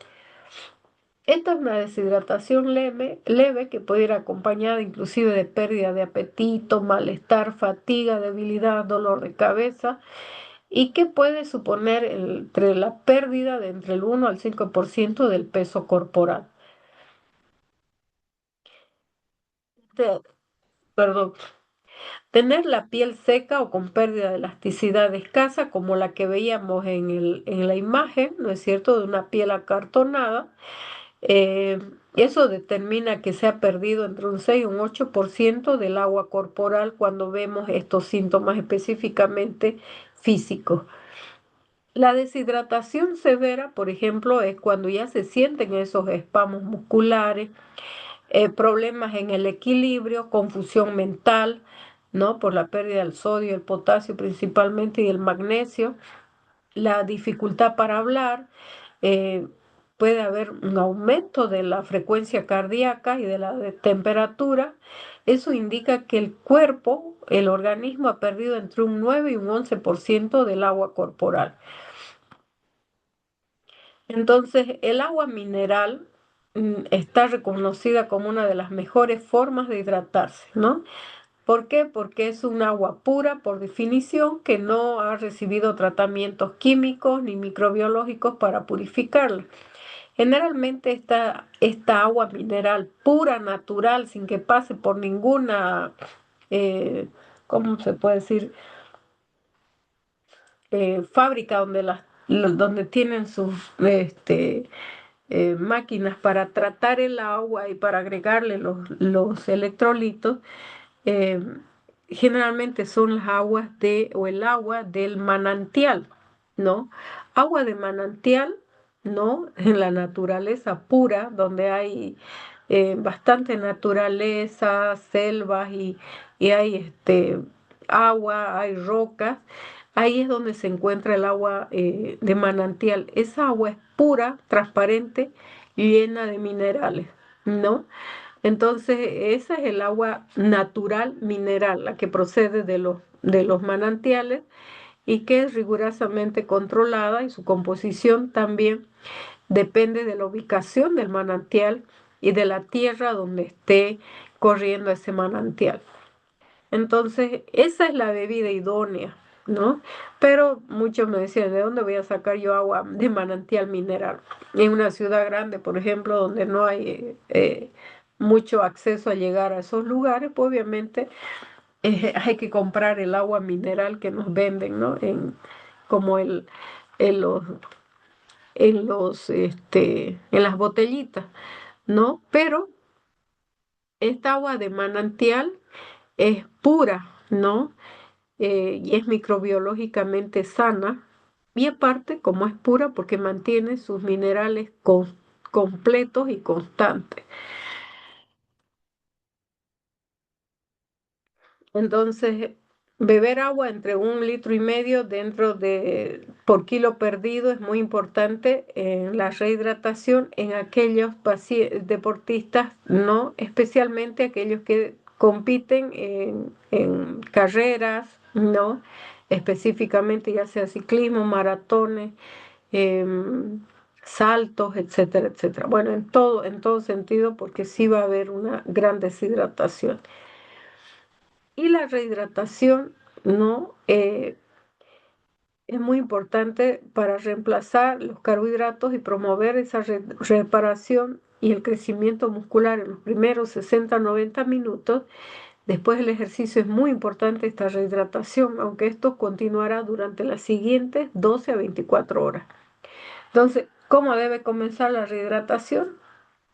Esta es una deshidratación leve que puede ir acompañada inclusive de pérdida de apetito, malestar, fatiga, debilidad, dolor de cabeza y que puede suponer entre la pérdida de entre el 1 al 5% del peso corporal. Te- Perdón. Tener la piel seca o con pérdida de elasticidad escasa, como la que veíamos en la imagen, ¿no es cierto?, de una piel acartonada. Eso determina que se ha perdido entre un 6 y un 8% del agua corporal cuando vemos estos síntomas específicamente físicos. La deshidratación severa, por ejemplo, es cuando ya se sienten esos espasmos musculares, problemas en el equilibrio, confusión mental, ¿no? Por la pérdida del sodio, el potasio principalmente y el magnesio, la dificultad para hablar, eh, puede haber un aumento de la frecuencia cardíaca y de la temperatura. Eso indica que el cuerpo, el organismo ha perdido entre un 9 y un 11% del agua corporal. Entonces, el agua mineral está reconocida como una de las mejores formas de hidratarse, ¿no? ¿Por qué? Porque es un agua pura por definición que no ha recibido tratamientos químicos ni microbiológicos para purificarla. Generalmente esta agua mineral pura, natural, sin que pase por ninguna, ¿cómo se puede decir? Fábrica donde tienen sus máquinas para tratar el agua y para agregarle los electrolitos, eh, generalmente son las aguas o el agua del manantial, ¿no? Agua de manantial, ¿no? En la naturaleza pura, donde hay bastante naturaleza, selvas y hay agua, hay rocas. Ahí es donde se encuentra el agua de manantial. Esa agua es pura, transparente, llena de minerales, ¿no? Entonces, esa es el agua natural mineral, la que procede de los manantiales y que es rigurosamente controlada y su composición también depende de la ubicación del manantial y de la tierra donde esté corriendo ese manantial. Entonces, esa es la bebida idónea, ¿no? Pero muchos me decían, ¿de dónde voy a sacar yo agua de manantial mineral? En una ciudad grande, por ejemplo, donde no hay mucho acceso a llegar a esos lugares, pues obviamente hay que comprar el agua mineral que nos venden, ¿no? Como en los, en las botellitas, ¿no? Pero esta agua de manantial es pura, ¿no? Y es microbiológicamente sana y aparte, como es pura, porque mantiene sus minerales completos y constantes. Entonces, beber agua entre 1,5 litros por kilo perdido es muy importante en la rehidratación en aquellos deportistas, ¿no? Especialmente aquellos que compiten en carreras, ¿no? Específicamente ya sea ciclismo, maratones, em, saltos, etcétera, etcétera. Bueno, en todo sentido, porque sí va a haber una gran deshidratación. Y la rehidratación, ¿no? Es muy importante para reemplazar los carbohidratos y promover esa reparación y el crecimiento muscular en los primeros 60 a 90 minutos. Después del ejercicio es muy importante esta rehidratación, aunque esto continuará durante las siguientes 12 a 24 horas. Entonces, ¿cómo debe comenzar la rehidratación?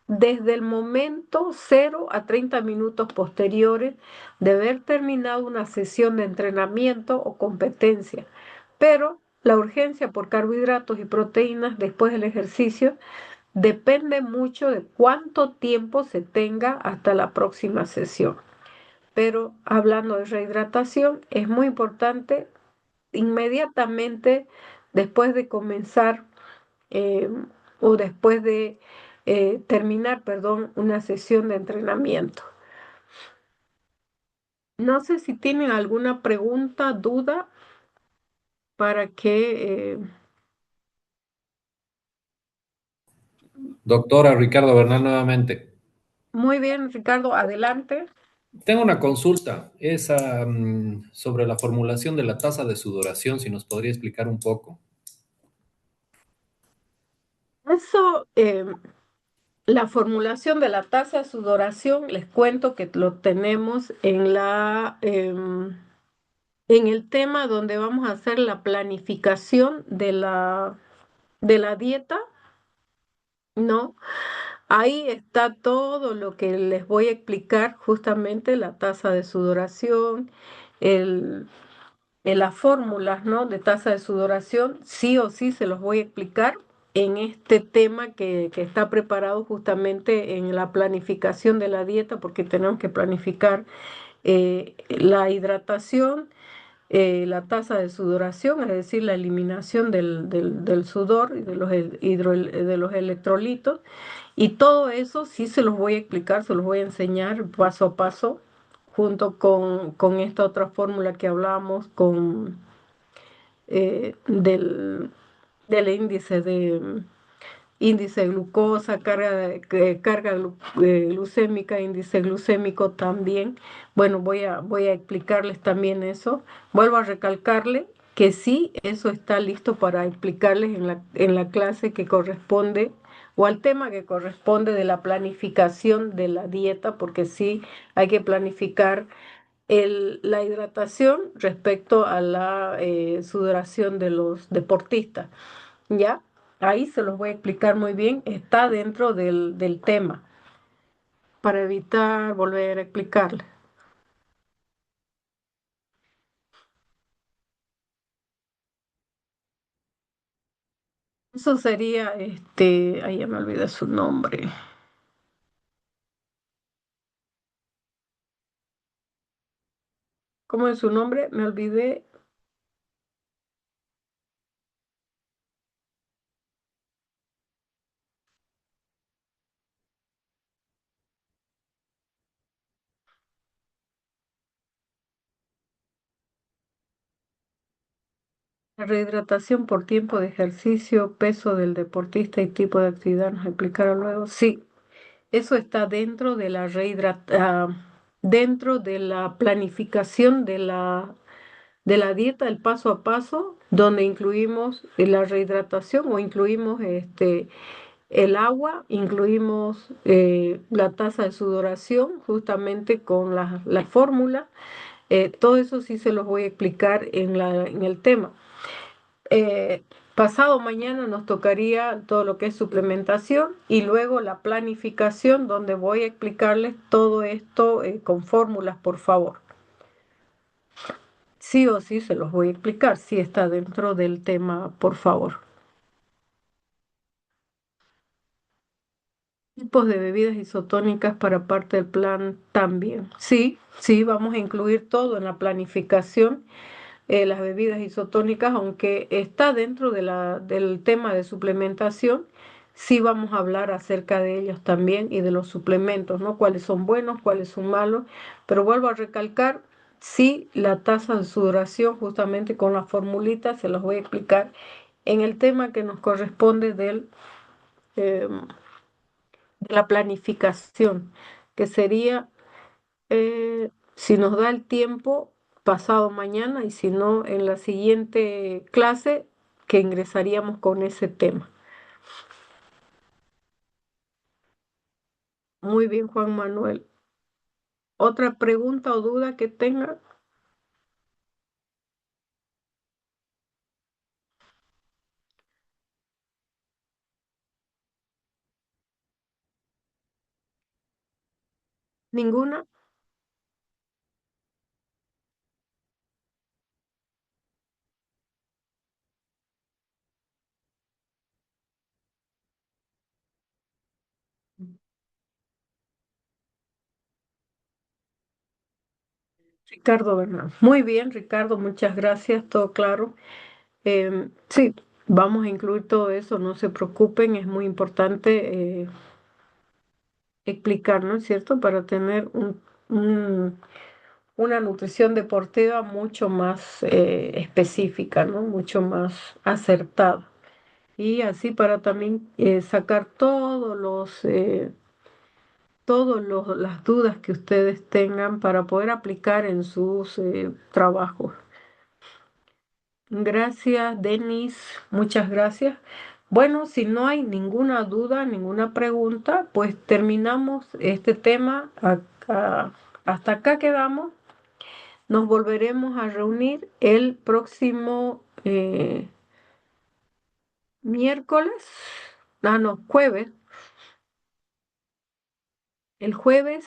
desde el momento 0 a 30 minutos posteriores de haber terminado una sesión de entrenamiento o competencia. Pero la urgencia por carbohidratos y proteínas después del ejercicio depende mucho de cuánto tiempo se tenga hasta la próxima sesión. Pero hablando de rehidratación, es muy importante inmediatamente después de comenzar eh, o después de terminar, perdón, una sesión de entrenamiento. No sé si tienen alguna pregunta, duda para que... Doctora Ricardo Bernal nuevamente. Muy bien, Ricardo, adelante. Tengo una consulta, es sobre la formulación de la tasa de sudoración, si nos podría explicar un poco. Eso, la formulación de la tasa de sudoración, les cuento que lo tenemos en el tema donde vamos a hacer la planificación de la dieta, ¿no? Ahí está todo lo que les voy a explicar, justamente la tasa de sudoración, el, las fórmulas, ¿no? De tasa de sudoración, sí o sí se los voy a explicar en este tema que está preparado justamente en la planificación de la dieta, porque tenemos que planificar la hidratación, la tasa de sudoración, es decir, la eliminación del sudor y de de los electrolitos. Y todo eso sí se los voy a explicar, se los voy a enseñar paso a paso, junto con esta otra fórmula que hablábamos del, del índice de glucosa, glucémica, índice glucémico también. Bueno, voy a explicarles también eso. Vuelvo a recalcarle que sí, eso está listo para explicarles en la clase que corresponde o al tema que corresponde de la planificación de la dieta, porque sí hay que planificar la hidratación respecto a la sudoración de los deportistas. ¿Ya? Ahí se los voy a explicar muy bien, está dentro del tema, para evitar volver a explicarle. Eso sería, ahí ya me olvidé su nombre. ¿Cómo es su nombre? Me olvidé. La rehidratación por tiempo de ejercicio, peso del deportista y tipo de actividad, nos explicaron luego. Sí, eso está dentro de la planificación de la dieta, el paso a paso, donde incluimos la rehidratación o incluimos el agua, incluimos la tasa de sudoración justamente con la fórmula. Todo eso sí se los voy a explicar en el tema. Pasado mañana nos tocaría todo lo que es suplementación y luego la planificación donde voy a explicarles todo esto con fórmulas, por favor. Sí o sí se los voy a explicar, si está dentro del tema, por favor. Tipos de bebidas isotónicas para parte del plan también. Sí, sí, vamos a incluir todo en la planificación, las bebidas isotónicas, aunque está dentro del tema de suplementación, sí vamos a hablar acerca de ellos también y de los suplementos, ¿no? Cuáles son buenos, cuáles son malos, pero vuelvo a recalcar, sí, la tasa de sudoración, justamente con la formulita, se los voy a explicar en el tema que nos corresponde em, de la planificación, que sería, si nos da el tiempo, pasado mañana y si no, en la siguiente clase que ingresaríamos con ese tema. Muy bien, Juan Manuel. ¿Otra pregunta o duda que tenga? ¿Ninguna? Ricardo Bernal. Muy bien, Ricardo, muchas gracias, todo claro. Sí, vamos a incluir todo eso, no se preocupen, es muy importante explicar, ¿no es cierto? Para tener una nutrición deportiva mucho más específica, ¿no? Mucho más acertada. Y así para también sacar las dudas que ustedes tengan para poder aplicar en sus trabajos. Gracias, Denis, muchas gracias. Bueno, si no hay ninguna duda, ninguna pregunta, pues terminamos este tema. Hasta acá quedamos. Nos volveremos a reunir el próximo miércoles, no, jueves. El jueves